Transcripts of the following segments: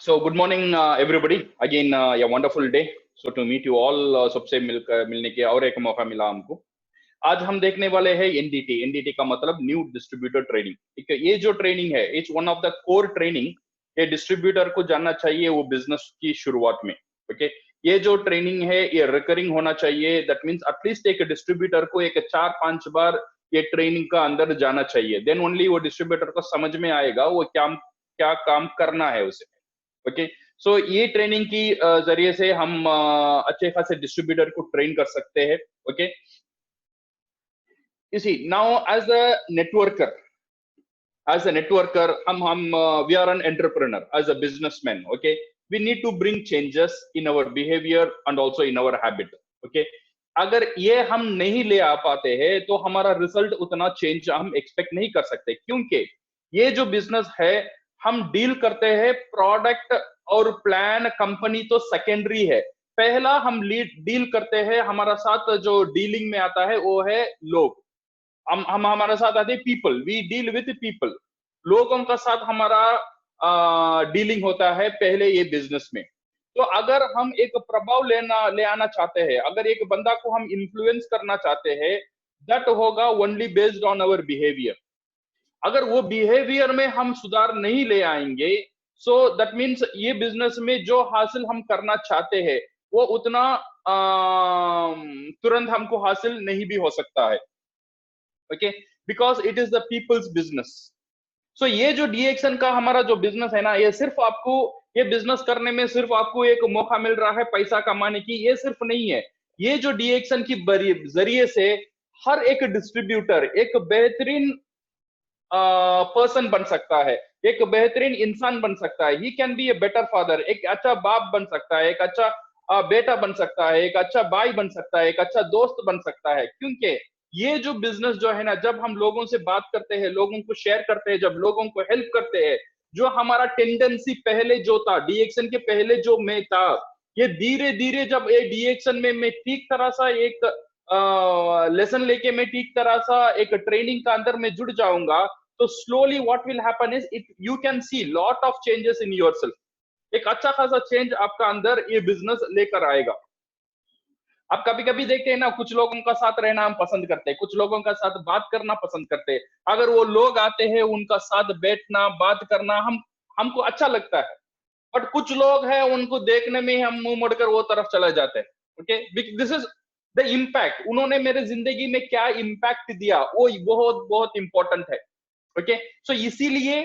So good morning, everybody. Again, a wonderful day. So to meet you all, सबसे मिलने के और एक मौका मिला हमको। आज हम देखने वाले हैं एनडीटी। एनडीटी का मतलब न्यू डिस्ट्रीब्यूटर ट्रेनिंग। ठीक है, ये जो ट्रेनिंग है, it's one of the core training. ये डिस्ट्रीब्यूटर को जानना चाहिए वो बिजनेस की शुरुआत में। ओके, ये जो ट्रेनिंग है ये रिकरिंग होना चाहिए। दैट मीन्स एटलीस्ट एक डिस्ट्रीब्यूटर को एक 4-5 बार ये ट्रेनिंग का अंदर जाना चाहिए। देन ओनली वो डिस्ट्रीब्यूटर को समझ में आएगा वो क्या काम करना है उसे। ओके, सो ये ट्रेनिंग की जरिए से हम अच्छे खासे डिस्ट्रीब्यूटर को ट्रेन कर सकते हैं। Okay, you see now as a networker, हम we are an entrepreneur, as a businessman. Okay, we need to bring changes in our behavior and also in our habit. Okay, अगर ये हम नहीं ले आ पाते हैं तो हमारा रिजल्ट उतना चेंज हम एक्सपेक्ट नहीं कर सकते, क्योंकि ये जो बिजनेस है हम डील करते हैं प्रोडक्ट और प्लान। कंपनी तो सेकेंडरी है, पहला हम डील करते हैं। हमारा साथ जो डीलिंग में आता है वो है लोग। हम हमारे साथ आते हैं people. We deal with people. लोगों का साथ हमारा डीलिंग होता है पहले ये बिजनेस में। तो अगर हम एक प्रभाव ले आना चाहते हैं, अगर एक बंदा को हम इन्फ्लुएंस करना चाहते हैं, दैट होगा only based on our behaviour. अगर वो बिहेवियर में हम सुधार नहीं ले आएंगे, सो दैट मीन्स ये बिजनेस में जो हासिल हम करना चाहते हैं वो उतना तुरंत हमको हासिल नहीं भी हो सकता है। Okay, because it is the people's business. So ये जो डीएक्शन का हमारा जो बिजनेस है ना, ये सिर्फ आपको ये बिजनेस करने में सिर्फ आपको एक मौका मिल रहा है पैसा कमाने की, ये सिर्फ नहीं है। ये जो डीएक्शन की जरिए से हर एक डिस्ट्रीब्यूटर एक बेहतरीन पर्सन बन सकता है, एक बेहतरीन इंसान बन सकता है। He can be a better father, एक अच्छा बाप बन सकता है, एक अच्छा बेटा बन सकता है, एक अच्छा भाई बन सकता है, एक अच्छा दोस्त बन सकता है। क्योंकि ये जो बिजनेस जो है ना, जब हम लोगों से बात करते हैं, लोगों को शेयर करते हैं, जब लोगों को हेल्प करते हैं, जो हमारा टेंडेंसी पहले जो था डीएक्शन के पहले जो मैं था, ये धीरे धीरे जब ये डीएक्शन में मैं ठीक तरह सा एक लेसन लेके मैं ठीक तरह सा एक ट्रेनिंग का अंदर में जुड़ जाऊंगा, तो slowly what will happen is it you can see lot of changes in yourself. एक अच्छा खासा चेंज आपका अंदर ये बिजनेस लेकर आएगा। अब कभी कभी देखते हैं ना, कुछ लोगों का साथ रहना हम पसंद करते हैं, कुछ लोगों का साथ बात करना पसंद करते हैं। अगर वो लोग आते हैं उनका साथ बैठना बात करना हमको अच्छा लगता है। बट कुछ लोग हैं उनको देखने में हम मुंह मोड़कर वो तरफ चले जाते हैं। Okay, this is the impact. उन्होंने मेरे जिंदगी में क्या इम्पैक्ट दिया वो बहुत बहुत इंपॉर्टेंट है। ओके, सो इसीलिए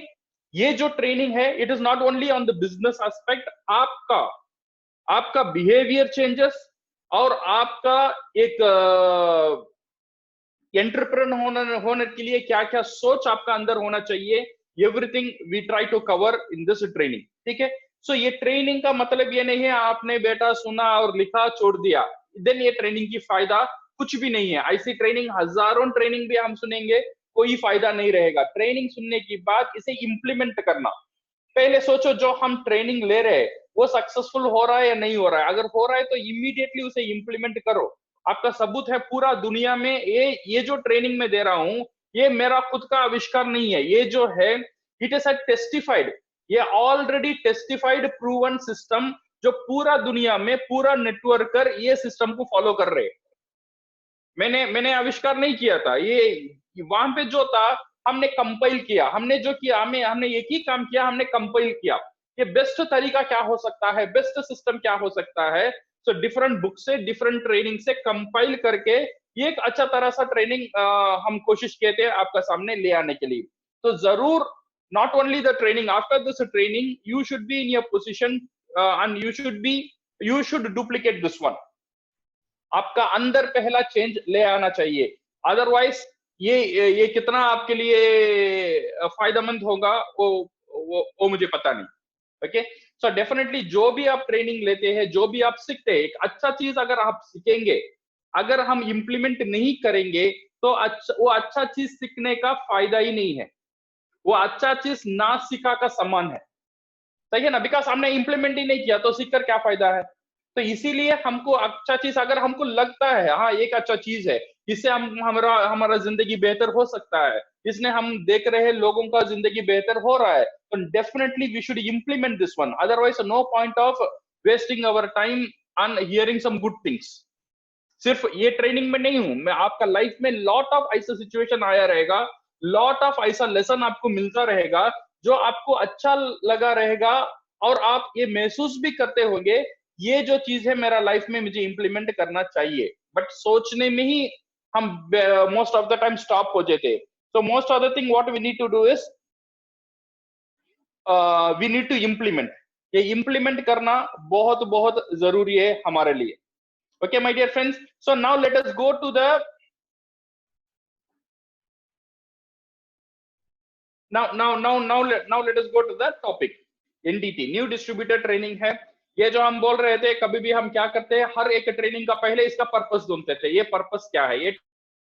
ये जो ट्रेनिंग है it is not only on the business aspect. आपका बिहेवियर चेंजेस और आपका एक एंटरप्रेन्योर होने के लिए क्या क्या सोच आपका अंदर होना चाहिए, everything we try to cover in this training. ठीक है, सो ये ट्रेनिंग का मतलब ये नहीं है आपने बेटा सुना और लिखा छोड़ दिया, देन ये ट्रेनिंग की फायदा कुछ भी नहीं है। ऐसी ट्रेनिंग हजारों ट्रेनिंग भी हम सुनेंगे, कोई फायदा नहीं रहेगा। ट्रेनिंग सुनने की बाद इसे इंप्लीमेंट करना। पहले सोचो जो हम ट्रेनिंग ले रहे हैं वो सक्सेसफुल हो रहा है या नहीं हो रहा है। अगर हो रहा है तो इमीडिएटली उसे इंप्लीमेंट करो। आपका सबूत है पूरा दुनिया में। ये जो ट्रेनिंग में दे रहा हूं ये मेरा खुद का आविष्कार नहीं है, ये जो है इट इज टेस्टिफाइड, ये ऑलरेडी टेस्टिफाइड प्रूवन सिस्टम, जो पूरा दुनिया में पूरा नेटवर्कर ये सिस्टम को फॉलो कर रहे। मैंने आविष्कार नहीं किया था, ये वहां पे जो था हमने कंपाइल किया। हमने जो किया हमने एक ही काम किया, हमने कंपाइल किया कि बेस्ट तरीका क्या हो सकता है, बेस्ट सिस्टम क्या हो सकता है। सो डिफरेंट बुक से डिफरेंट ट्रेनिंग से कंपाइल करके ये एक अच्छा तरह सा ट्रेनिंग हम कोशिश किए थे आपका सामने ले आने के लिए। तो जरूर not only the training, after this training you should be in your position and you should duplicate this one. आपका अंदर पहला चेंज ले आना चाहिए। अदरवाइज ये कितना आपके लिए फायदेमंद होगा वो मुझे पता नहीं। ओके, सो डेफिनेटली जो भी आप ट्रेनिंग लेते हैं, जो भी आप सीखते हैं, एक अच्छा चीज अगर आप सीखेंगे, अगर हम इंप्लीमेंट नहीं करेंगे तो वो अच्छा चीज सीखने का फायदा ही नहीं है। वो अच्छा चीज ना सीखा का समान है। सही है ना, बिकॉज हमने इंप्लीमेंट ही नहीं किया तो सीखकर क्या फायदा है। तो इसीलिए हमको अच्छा चीज अगर हमको लगता है हाँ एक अच्छा चीज है, इससे हम हमारा हमारा जिंदगी बेहतर हो सकता है, इसने हम देख रहे हैं लोगों का जिंदगी बेहतर हो रहा है, तो definitely we should implement this one, otherwise no point of wasting our time on hearing some good things. सिर्फ ये ट्रेनिंग में नहीं हूं मैं, आपका लाइफ में लॉट ऑफ ऐसा सिचुएशन आया रहेगा, लॉट ऑफ ऐसा लेसन आपको मिलता रहेगा जो आपको अच्छा लगा रहेगा, और आप ये महसूस भी करते होंगे ये जो चीज है मेरा लाइफ में मुझे इंप्लीमेंट करना चाहिए, बट सोचने में ही हम most of the time stop हो जाते। So most of the thing what we need to do is we need to implement. ये इम्प्लीमेंट करना बहुत बहुत जरूरी है हमारे लिए। Okay, my dear friends, so now let us go to the now let us go to the topic। NDT new distributor training है। ये जो हम बोल रहे थे, कभी भी हम क्या करते हैं, हर एक ट्रेनिंग का पहले इसका पर्पस ढूंढते थे, ये पर्पस क्या है, ये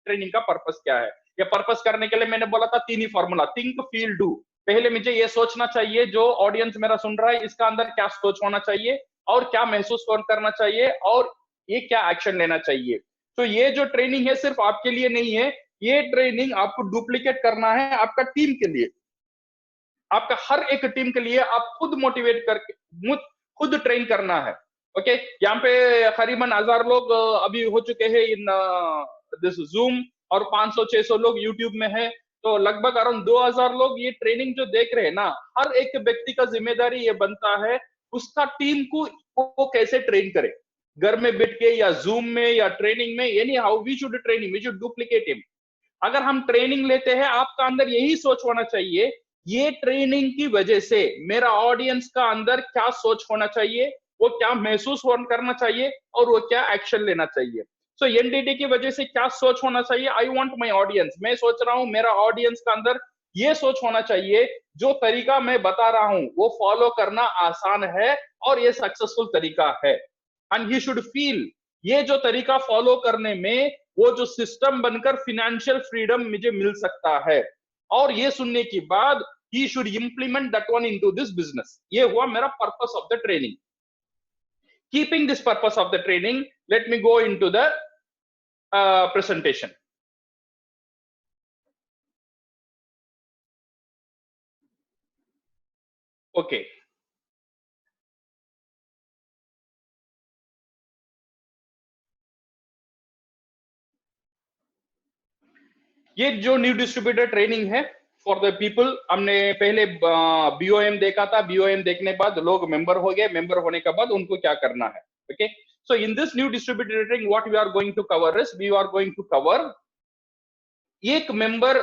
ट्रेनिंग का पर्पस क्या है। ये पर्पस करने के लिए मैंने बोला था तीन ही फॉर्मूला, थिंक फील डू। पहले मुझे ये सोचना चाहिए जो ऑडियंस मेरा सुन रहा है इसका अंदर क्या सोच होना चाहिए और क्या महसूस करना चाहिए और ये क्या एक्शन लेना चाहिए। तो ये जो ट्रेनिंग है सिर्फ आपके लिए नहीं है, ये ट्रेनिंग आपको डुप्लीकेट करना है आपका टीम के लिए, आपका हर एक टीम के लिए। आप खुद मोटिवेट करके खुद ट्रेन करना है। ओके, यहाँ पे करीबन 1000 लोग अभी हो चुके हैं इन दिस जूम, और 500-600 लोग यूट्यूब में है, तो लगभग अराउंड 2000 लोग ये ट्रेनिंग जो देख रहे हैं ना। हर एक व्यक्ति का जिम्मेदारी ये बनता है उसका टीम को वो कैसे ट्रेन करे, घर में बैठ के या जूम में या ट्रेनिंग में, यानी how we should training, we should duplicate him. अगर हम ट्रेनिंग लेते हैं आपका अंदर यही सोच होना चाहिए, ये ट्रेनिंग की वजह से मेरा ऑडियंस का अंदर क्या सोच होना चाहिए, वो क्या महसूस करना चाहिए और वो क्या एक्शन लेना चाहिए। सो एनडीटी की वजह से क्या सोच होना चाहिए, आई वांट माय ऑडियंस, मैं सोच रहा हूं मेरा ऑडियंस का अंदर ये सोच होना चाहिए जो तरीका मैं बता रहा हूं वो फॉलो करना आसान है और ये सक्सेसफुल तरीका है। एंड ही शुड फील ये जो तरीका फॉलो करने में वो जो सिस्टम बनकर फिनेंशियल फ्रीडम मुझे मिल सकता है, और ये सुनने के बाद he should implement that one into this business। ये हुआ मेरा purpose of the training। Keeping this purpose of the training, let me go into the presentation। Okay, ये जो न्यू डिस्ट्रीब्यूटर ट्रेनिंग है फॉर द पीपल, हमने पहले BOM देखा था, बीओएम देखने के बाद लोग मेंबर हो गए, मेंबर होने के बाद उनको क्या करना है। Okay, so in this new distributor training what we are going to cover is, we are going to cover एक मेंबर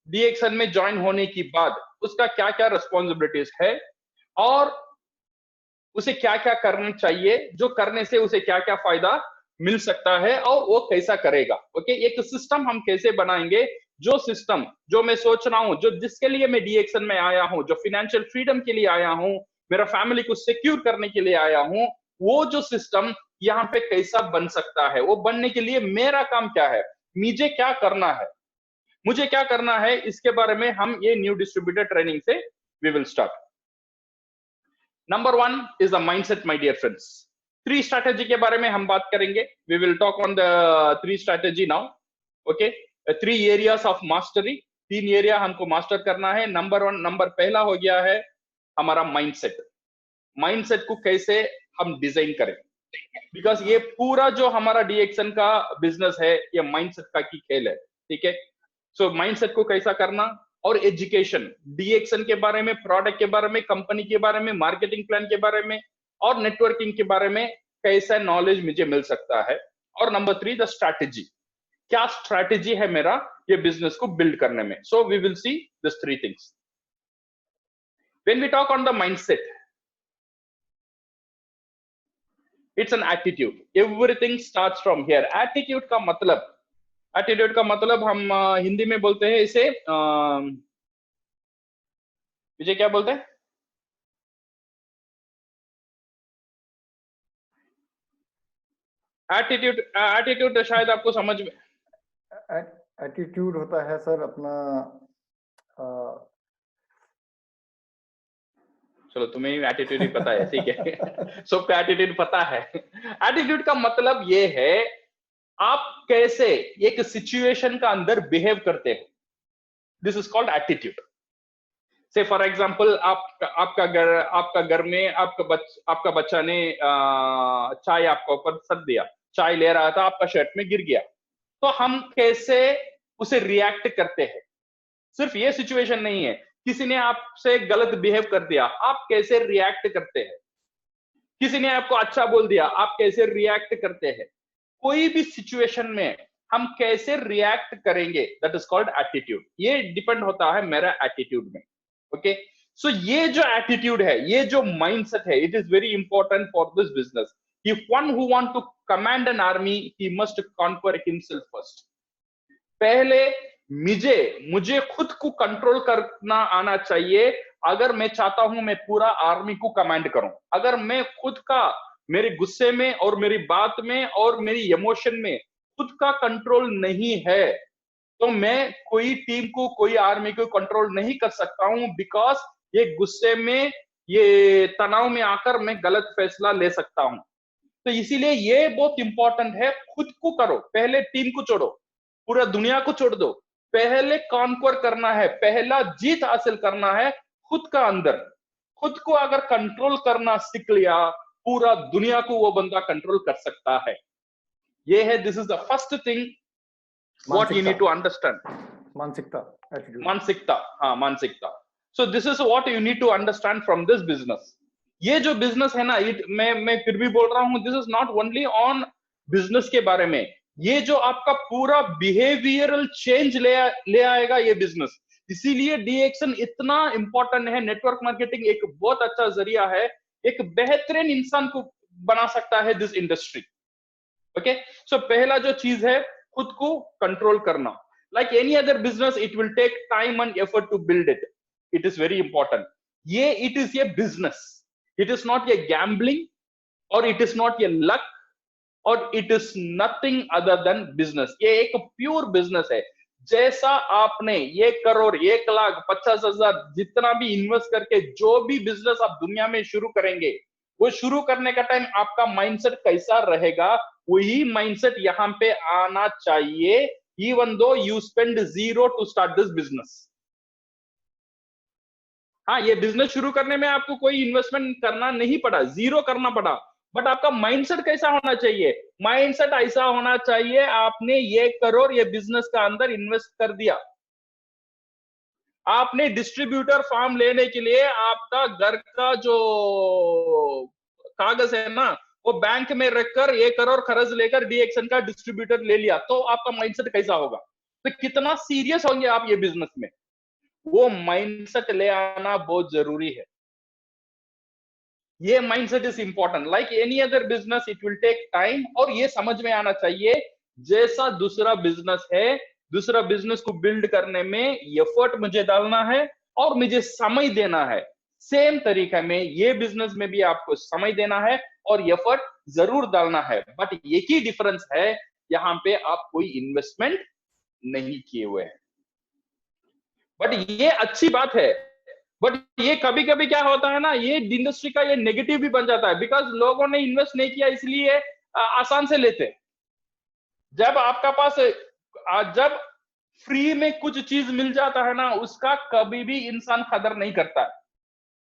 डीएक्सन में ज्वाइन होने के बाद उसका क्या क्या रिस्पॉन्सिबिलिटीज है और उसे क्या क्या करना चाहिए, जो करने से उसे क्या क्या फायदा मिल सकता है और वो कैसा करेगा। ओके, एक सिस्टम हम कैसे बनाएंगे, जो सिस्टम जो मैं सोच रहा हूं, जो जिसके लिए मैं डीएक्सन में आया हूं, जो फाइनेंशियल फ्रीडम के लिए आया हूं, मेरा फैमिली को सिक्योर करने के लिए आया हूं, वो जो सिस्टम यहाँ पे कैसा बन सकता है, वो बनने के लिए मेरा काम क्या है, मुझे क्या करना है, मुझे क्या करना है, इसके बारे में हम ये न्यू डिस्ट्रीब्यूटर ट्रेनिंग से we will start. Number 1 is the mindset my dear friends. 3 strategy के बारे में हम बात करेंगे, we will talk on the 3 strategy now. Okay, 3 areas of mastery, 3 area हमको मास्टर करना है। नंबर 1, नंबर पहला हो गया है हमारा माइंडसेट। माइंडसेट को कैसे हम डिजाइन करें, बिकॉज ये पूरा जो हमारा डीएक्सन का बिजनेस है ये माइंडसेट का की खेल है। ठीक है, सो माइंडसेट को कैसा करना, और एजुकेशन डीएक्सन के बारे में, प्रोडक्ट के बारे में, कंपनी के बारे में, मार्केटिंग प्लान के बारे में और नेटवर्किंग के बारे में कैसा नॉलेज मुझे मिल सकता है। और नंबर 3 द स्ट्रैटेजी, क्या स्ट्रैटेजी है मेरा ये बिजनेस को बिल्ड करने में। So we will see this 3 things. When we talk on the mindset, it's an attitude, everything starts from here. Attitude का मतलब, एटीट्यूड का मतलब हम हिंदी में बोलते हैं इसे, मुझे क्या बोलते हैं, एटीट्यूड। एटीट्यूड शायद आपको समझ में, एटीट्यूड होता है सर अपना चलो तुम्हें एटीट्यूड ही पता है, ठीक है सबको एटीट्यूड पता है। एटीट्यूड का मतलब ये है आप कैसे एक सिचुएशन का अंदर बिहेव करते हैं, दिस इज कॉल्ड एटीट्यूड। से फॉर एग्जाम्पल आपका घर में आपका बच्चा ने चाय आपका ऊपर सर दिया, चाय ले रहा था, आपका शर्ट में गिर गया, तो हम कैसे उसे रिएक्ट करते हैं। सिर्फ ये सिचुएशन नहीं है, किसी ने आपसे गलत बिहेव कर दिया, आप कैसे रिएक्ट करते हैं। किसी ने आपको अच्छा बोल दिया, आप कैसे रिएक्ट करते हैं। कोई भी सिचुएशन में हम कैसे रिएक्ट करेंगे, दैट इज कॉल्ड एटीट्यूड। ये डिपेंड होता है मेरा एटीट्यूड में। ओके, सो ये जो एटीट्यूड है, ये जो माइंडसेट है, it is very important for this business. If one who want to command an army, he must conquer himself first. पहले मुझे खुद को कंट्रोल करना आना चाहिए। अगर मैं चाहता हूं मैं पूरा आर्मी को कमांड करूं, अगर मैं खुद का, मेरे गुस्से में और मेरी बात में और मेरी इमोशन में खुद का कंट्रोल नहीं है, तो मैं कोई टीम को, कोई आर्मी को कंट्रोल नहीं कर सकता हूं। बिकॉज ये गुस्से में, ये तनाव में आकर मैं गलत फैसला ले सकता हूं। तो इसीलिए ये बहुत इंपॉर्टेंट है, खुद को करो, पहले टीम को छोड़ो, पूरा दुनिया को छोड़ दो। पहले कॉन्क्वर करना है, पहला जीत हासिल करना है खुद का अंदर। खुद को अगर कंट्रोल करना सीख लिया, पूरा दुनिया को वो बंदा कंट्रोल कर सकता है। ये है, this is the first thing what you need to understand. मानसिकता, एटीट्यूड, मानसिकता, हाँ मानसिकता। So this is what you need to understand from this business. ये जो बिजनेस है ना, मैं फिर भी बोल रहा हूं, this is not only on business के बारे में, ये जो आपका पूरा बिहेवियरल चेंज ले आएगा ये बिजनेस। इसीलिए डीएक्शन इतना इंपॉर्टेंट है। नेटवर्क मार्केटिंग एक बहुत अच्छा जरिया है, एक बेहतरीन इंसान को बना सकता है दिस इंडस्ट्री। ओके, सो पहला जो चीज है, खुद को कंट्रोल करना। Like any other business, it will take time and effort to build it, it is very important. ये it is a business, it is not a gambling, और it is not a luck, और it is nothing other than business. ये एक pure business है। जैसा आपने 1 करोड़, 1 लाख, 50,000 जितना भी इन्वेस्ट करके जो भी बिजनेस आप दुनिया में शुरू करेंगे, वो शुरू करने का टाइम आपका माइंडसेट कैसा रहेगा, वही माइंडसेट यहाँ पे आना चाहिए। Even though you spend 0 to start this business. हाँ, ये बिजनेस शुरू करने में आपको कोई इन्वेस्टमेंट करना नहीं पड़ा, 0 करना पड़ा, बट आपका माइंडसेट कैसा होना चाहिए। माइंडसेट ऐसा होना चाहिए, आपने 1 करोड़ ये बिजनेस का अंदर इन्वेस्ट कर दिया, आपने डिस्ट्रीब्यूटर फार्म लेने के लिए आपका घर का जो कागज है ना, वो बैंक में रखकर 1 करोड़ खर्च लेकर डीएक्शन का डिस्ट्रीब्यूटर ले लिया, तो आपका माइंडसेट कैसा होगा। तो कितना सीरियस होंगे आप ये बिजनेस में, वो माइंडसेट ले आना बहुत जरूरी है। ये mindset is important. Like any other business, it will take time, और ये समझ में आना चाहिए, जैसा दूसरा बिजनेस है, दूसरा बिजनेस को बिल्ड करने में एफर्ट मुझे डालना है और मुझे समय देना है, सेम तरीके में ये बिजनेस में भी आपको समय देना है और एफर्ट जरूर डालना है। बट एक ही डिफरेंस है, यहाँ पे आप कोई इन्वेस्टमेंट नहीं किए हुए हैं। बट ये अच्छी बात है, बट ये कभी कभी क्या होता है ना, ये इंडस्ट्री का ये नेगेटिव भी बन जाता है, बिकॉज लोगों ने इन्वेस्ट नहीं किया इसलिए आसान से लेते। जब आपका पास, जब फ्री में कुछ चीज मिल जाता है ना, उसका कभी भी इंसान कदर नहीं करता।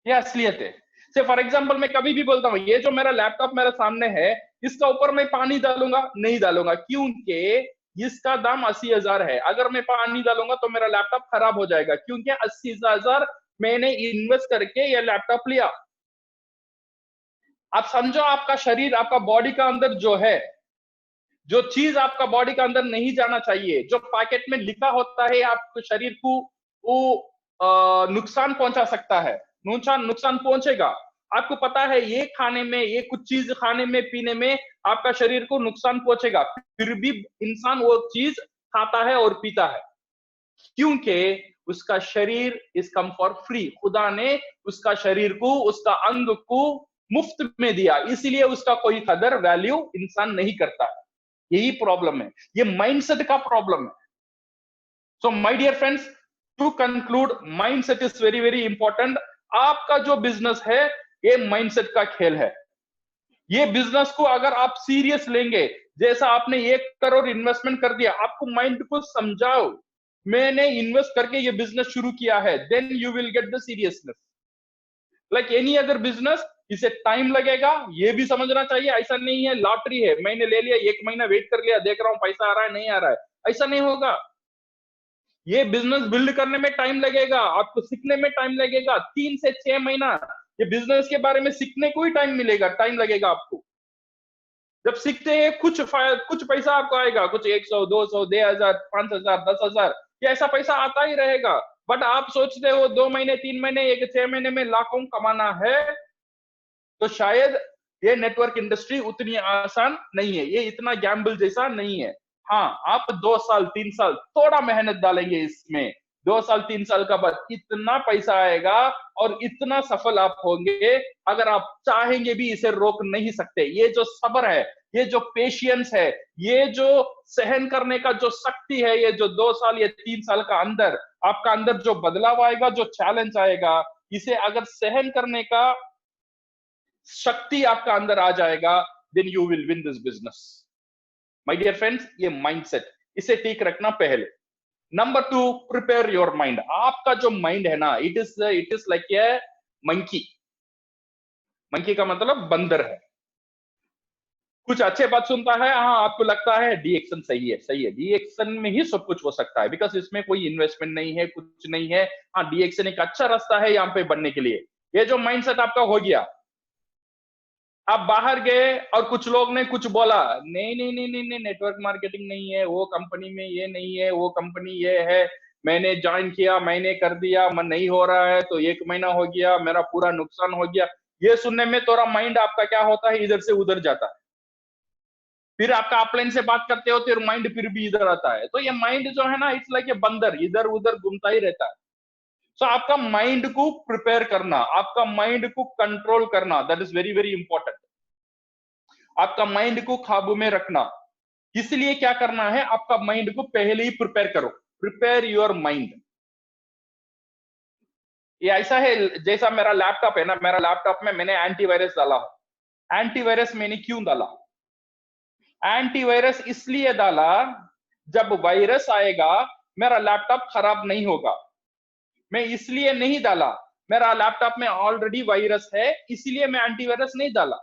ये असलियत है। से फॉर एग्जांपल मैं कभी भी बोलता हूँ, ये जो मेरा लैपटॉप मेरे सामने है, इसका ऊपर मैं पानी डालूंगा नहीं डालूंगा, क्योंकि इसका दाम 80,000 है। अगर मैं पानी डालूंगा तो मेरा लैपटॉप खराब हो जाएगा, क्योंकि 80,000 मैंने इन्वेस्ट करके ये लैपटॉप लिया। आप समझो, आपका शरीर, आपका बॉडी का अंदर जो है, जो चीज आपका बॉडी का अंदर नहीं जाना चाहिए, जो पैकेट में लिखा होता है, आपके शरीर को वो नुकसान पहुंचा सकता है, नुकसान पहुंचेगा। आपको पता है ये खाने में, ये कुछ चीज खाने में, पीने में आपका शरीर को नुकसान पहुंचेगा, फिर भी इंसान वो चीज खाता है और पीता है, क्योंकि उसका शरीर इज कम फॉर फ्री। खुदा ने उसका शरीर को, उसका अंग को मुफ्त में दिया, इसलिए उसका कोई कदर, वैल्यू इंसान नहीं करता। यही प्रॉब्लम है, ये माइंडसेट का प्रॉब्लम है। So my dear friends, to conclude, mindset is very very important. आपका जो बिजनेस है, ये माइंडसेट का खेल है। ये बिजनेस को अगर आप सीरियस लेंगे, जैसा आपने 1 करोड़ इन्वेस्टमेंट कर दिया, आपको माइंड को समझाओ मैंने इन्वेस्ट करके ये बिजनेस शुरू किया है, then you will get the seriousness. Like any other business, इसे टाइम लगेगा, ये भी समझना चाहिए। ऐसा नहीं है लॉटरी है, मैंने ले लिया, 1 महीना वेट कर लिया, देख रहा हूं पैसा आ रहा है नहीं आ रहा है, ऐसा नहीं होगा। ये बिजनेस बिल्ड करने में टाइम लगेगा, आपको सीखने में टाइम लगेगा, 3 से 6 महीना ये बिजनेस के बारे में सीखने को ही टाइम मिलेगा, टाइम लगेगा आपको। जब सीखते हैं कुछ पैसा आपको आएगा, कुछ 100, 200, 1000, 5000, 10,000, ये ऐसा पैसा आता ही रहेगा। बट आप सोचते हो 2 महीने, 3 महीने, 6 महीने में लाखों कमाना है, तो शायद ये नेटवर्क इंडस्ट्री उतनी आसान नहीं है, ये इतना गैम्बल जैसा नहीं है। हाँ, आप 2 साल 3 साल थोड़ा मेहनत डालेंगे इसमें, 2 साल 3 साल का बाद इतना पैसा आएगा और इतना सफल आप होंगे, अगर आप चाहेंगे भी इसे रोक नहीं सकते। ये जो सब्र है, ये जो पेशियंस है, ये जो सहन करने का जो शक्ति है, ये जो 2 साल या 3 साल का अंदर आपका अंदर जो बदलाव आएगा, जो चैलेंज आएगा, इसे अगर सहन करने का शक्ति आपका अंदर आ जाएगा, then you will win this business. My dear friends, ये माइंडसेट इसे ठीक रखना पहले। Number 2, prepare your mind. आपका जो माइंड है ना, it is like a monkey. Monkey का मतलब बंदर है, कुछ अच्छे बात सुनता है, हाँ आपको लगता है डी एक्शन सही है, सही है, डी एक्शन में ही सब कुछ हो सकता है, बिकॉज इसमें कोई इन्वेस्टमेंट नहीं है, कुछ नहीं है। हाँ, डी एक्शन एक अच्छा रास्ता है यहाँ पे बनने के लिए। ये जो माइंडसेट आपका हो गया, आप बाहर गए और कुछ लोग ने कुछ बोला, नहीं नहीं नहीं नहीं नहीं, नेटवर्क मार्केटिंग नहीं है, वो कंपनी में ये नहीं है, वो कंपनी ये है, मैंने ज्वाइन किया, मैंने कर दिया, मन नहीं हो रहा है, तो 1 महीना हो गया, मेरा पूरा नुकसान हो गया। ये सुनने में थोड़ा माइंड आपका क्या होता है, इधर से उधर जाता है। फिर आपका अपलाइन से बात करते हो तो माइंड फिर भी इधर आता है। तो ये माइंड जो है ना, इट्स लाइक ए बंदर, इधर उधर घूमता ही रहता है। सो आपका माइंड को प्रिपेयर करना, आपका माइंड को कंट्रोल करना, that is very very important. आपका माइंड को काबू में रखना, इसलिए क्या करना है, आपका माइंड को पहले ही प्रिपेयर करो। Prepare your mind. ये ऐसा है जैसा मेरा लैपटॉप है ना, मेरा लैपटॉप में मैंने एंटीवायरस डाला। एंटीवायरस मैंने क्यों डाला? एंटीवायरस इसलिए डाला, जब वायरस आएगा मेरा लैपटॉप खराब नहीं होगा। मैं इसलिए नहीं डाला, मेरा लैपटॉप में ऑलरेडी वायरस है, इसलिए मैं एंटीवायरस नहीं डाला।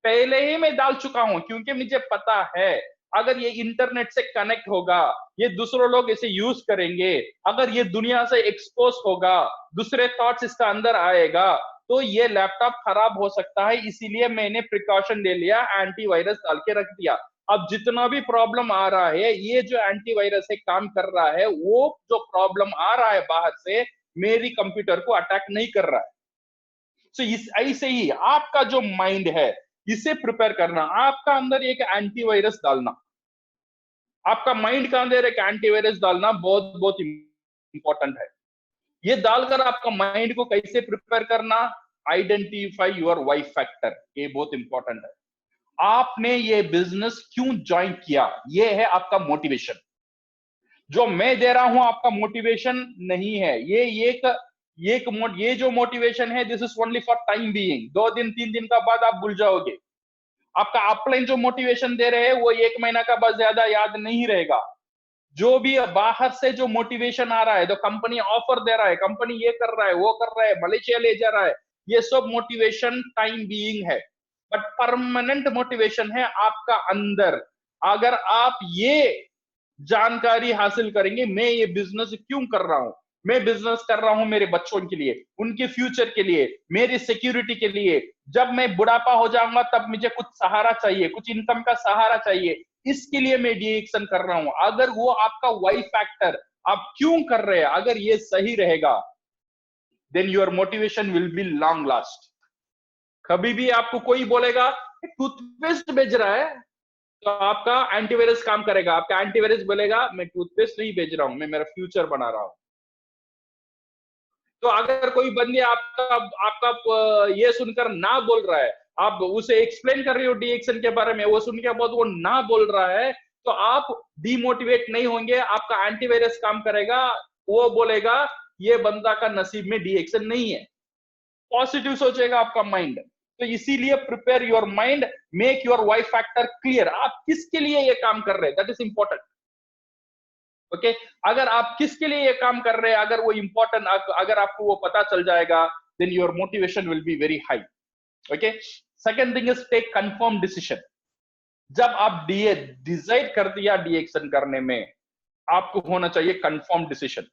पहले ही मैं डाल चुका हूं, क्योंकि मुझे पता है अगर ये इंटरनेट से कनेक्ट होगा, ये दूसरे लोग इसे यूज करेंगे, अगर ये दुनिया से एक्सपोज होगा, दूसरे थॉट्स इसका अंदर आएगा, तो ये लैपटॉप खराब हो सकता है। इसीलिए मैंने प्रिकॉशन ले लिया, एंटीवायरस डाल के रख दिया। अब जितना भी प्रॉब्लम आ रहा है, ये जो एंटीवायरस है काम कर रहा है, वो जो प्रॉब्लम आ रहा है बाहर से, मेरी कंप्यूटर को अटैक नहीं कर रहा है। तो इस ऐसे ही आपका जो माइंड है, इसे प्रिपेयर करना, आपका अंदर एक एंटीवायरस डालना, आपका माइंड का अंदर एक एंटीवायरस डालना बहुत बहुत इंपॉर्टेंट है। ये डालकर आपका माइंड को कैसे प्रिपेयर करना, आइडेंटिफाई योर वाई फैक्टर, ये बहुत इंपॉर्टेंट है। आपने ये बिजनेस क्यों ज्वाइन किया, ये है आपका मोटिवेशन। जो मैं दे रहा हूं आपका मोटिवेशन नहीं है, ये जो मोटिवेशन है, this is only for time being. 2 दिन 3 दिन का बाद आप भूल जाओगे। आपका अपलाइन जो मोटिवेशन दे रहे हैं, वो 1 महीना का बाद ज्यादा याद नहीं रहेगा। जो भी बाहर से जो मोटिवेशन आ रहा है, तो कंपनी ऑफर दे रहा है, कंपनी ये कर रहा है, वो कर रहा है, मलेशिया ले जा रहा है, ये सब मोटिवेशन टाइम बीइंग है। बट परमानेंट मोटिवेशन है आपका अंदर। अगर आप ये जानकारी हासिल करेंगे, मैं ये बिजनेस क्यों कर रहा हूं, मैं बिजनेस कर रहा हूं मेरे बच्चों के लिए, उनके फ्यूचर के लिए, मेरी सिक्योरिटी के लिए। जब मैं बुढ़ापा हो जाऊंगा तब मुझे कुछ सहारा चाहिए, कुछ इनकम का सहारा चाहिए, इसके लिए मैं डीएक्शन कर रहा हूं। अगर वो आपका वाई फैक्टर, आप क्यों कर रहे हैं, अगर ये सही रहेगा, then your motivation will be long last. कभी भी आपको कोई बोलेगा टूथपेस्ट बेच रहा है, तो आपका एंटीवायरस काम करेगा। आपका एंटीवायरस बोलेगा मैं टूथपेस्ट नहीं बेच रहा हूं, मैं मेरा फ्यूचर बना रहा हूं। तो अगर कोई बंदी आपका आपका ये सुनकर ना बोल रहा है, आप उसे एक्सप्लेन कर रहे हो डीएक्शन के बारे में, वो सुन के बहुत वो ना बोल रहा है, तो आप डिमोटिवेट नहीं होंगे, आपका एंटीवायरस काम करेगा। वो बोलेगा ये बंदा का नसीब में डीएक्शन नहीं है, पॉजिटिव सोचेगा आपका माइंड। तो इसीलिए prepare your mind, make your why factor clear. आप किसके लिए ये काम कर रहे हैं, दैट इज इंपॉर्टेंट। ओके, अगर आप किसके लिए ये काम कर रहे हैं, अगर वो इंपॉर्टेंट, अगर आपको वो पता चल जाएगा, then your motivation will be very high. Okay, second thing is take confirm decision. जब आप डिसाइड कर दिया डी एक्शन करने में, आपको होना चाहिए कंफर्म डिसीजन।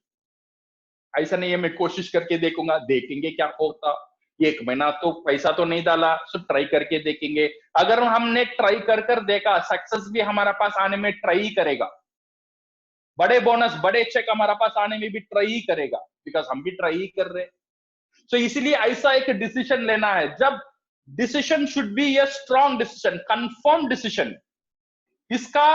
ऐसा नहीं है मैं कोशिश करके देखूंगा, देखेंगे क्या होता, 1 महीना तो पैसा तो नहीं डाला, सो ट्राई करके देखेंगे। अगर हमने ट्राई कर कर देखा, सक्सेस भी हमारा पास आने में ट्राई ही करेगा, बड़े बोनस बड़े चेक हमारा पास आने में भी ट्राई ही करेगा, बिकॉज हम भी ट्राई ही कर रहे हैं। सो इसलिए ऐसा एक डिसीजन लेना है। जब decision should be a strong decision, confirm decision. इसका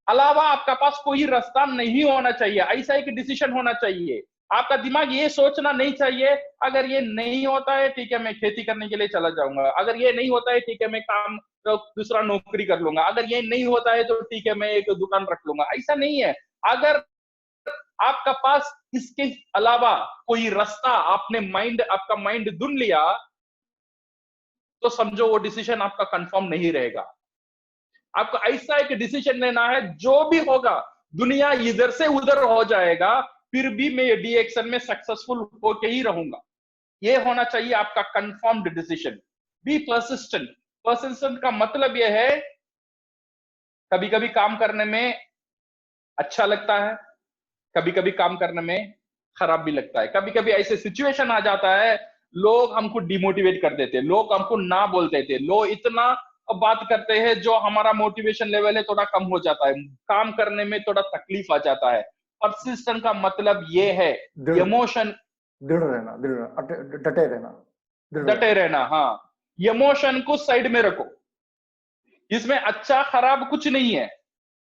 अलावा आपका पास कोई रास्ता नहीं होना चाहिए, ऐसा एक डिसीजन होना चाहिए। आपका दिमाग ये सोचना नहीं चाहिए अगर ये नहीं होता है ठीक है मैं खेती करने के लिए चला जाऊंगा, अगर ये नहीं होता है ठीक है मैं काम तो दूसरा नौकरी कर लूंगा, अगर ये नहीं होता है तो ठीक है मैं एक दुकान रख लूंगा। ऐसा नहीं है। अगर आपका पास इसके अलावा कोई रास्ता, आपका माइंड ढूंढ लिया, तो समझो वो डिसीजन आपका कंफर्म नहीं रहेगा। आपको ऐसा एक डिसीजन लेना है, जो भी होगा दुनिया इधर से उधर हो जाएगा, फिर भी मैं डी एक्शन में सक्सेसफुल होके ही रहूंगा। ये होना चाहिए आपका confirmed decision. Be persistent. Persistent का मतलब यह है, कभी कभी काम करने में अच्छा लगता है, कभी कभी काम करने में खराब भी लगता है। कभी कभी ऐसे सिचुएशन आ जाता है, लोग हमको डिमोटिवेट कर देते हैं, लोग हमको ना बोल देते हैं, लोग इतना बात करते हैं जो हमारा मोटिवेशन लेवल है थोड़ा कम हो जाता है, काम करने में थोड़ा तकलीफ आ जाता है। पर्सिस्टेंट का मतलब ये है इमोशन, दृढ़ रहना, डटे रहना, डटे रहना। हाँ, इमोशन को साइड में रखो, इसमें अच्छा खराब कुछ नहीं है,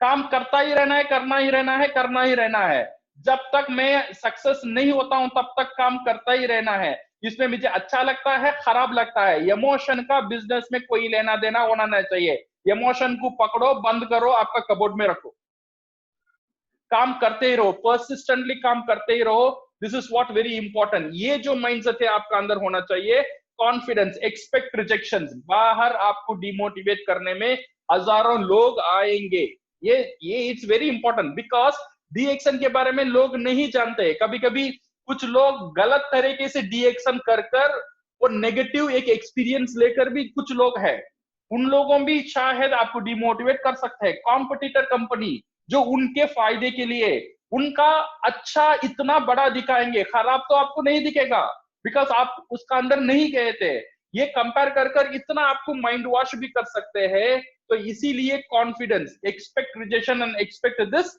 काम करता ही रहना है, करना ही रहना है, करना ही रहना है। जब तक मैं सक्सेस नहीं होता हूं तब तक काम करता ही रहना है। इसमें मुझे अच्छा लगता है, खराब लगता है, इमोशन का बिजनेस में कोई लेना देना होना नहीं चाहिए। इमोशन को पकड़ो, बंद करो, आपका कबोर्ड में रखो, काम करते ही रहो, पर्सिस्टेंटली काम करते ही रहो। This is what very important. ये जो माइंडसेट है आपका अंदर होना चाहिए। Confidence, expect rejections. बाहर आपको डिमोटिवेट करने में हजारों लोग आएंगे, ये it's very important, because D action के बारे में लोग नहीं जानते। कभी कभी कुछ लोग गलत तरीके से डी एक्शन कर कर और नेगेटिव एक एक्सपीरियंस लेकर भी कुछ लोग हैं, उन लोगों भी शायद आपको डिमोटिवेट कर सकते हैं। कॉम्पिटिटर कंपनी जो उनके फायदे के लिए उनका अच्छा इतना बड़ा दिखाएंगे, खराब तो आपको नहीं दिखेगा, बिकॉज आप उसका अंदर नहीं गए थे। ये कंपेयर कर कर इतना आपको माइंड वॉश भी कर सकते हैं। तो इसीलिए confidence, expect rejection and expect this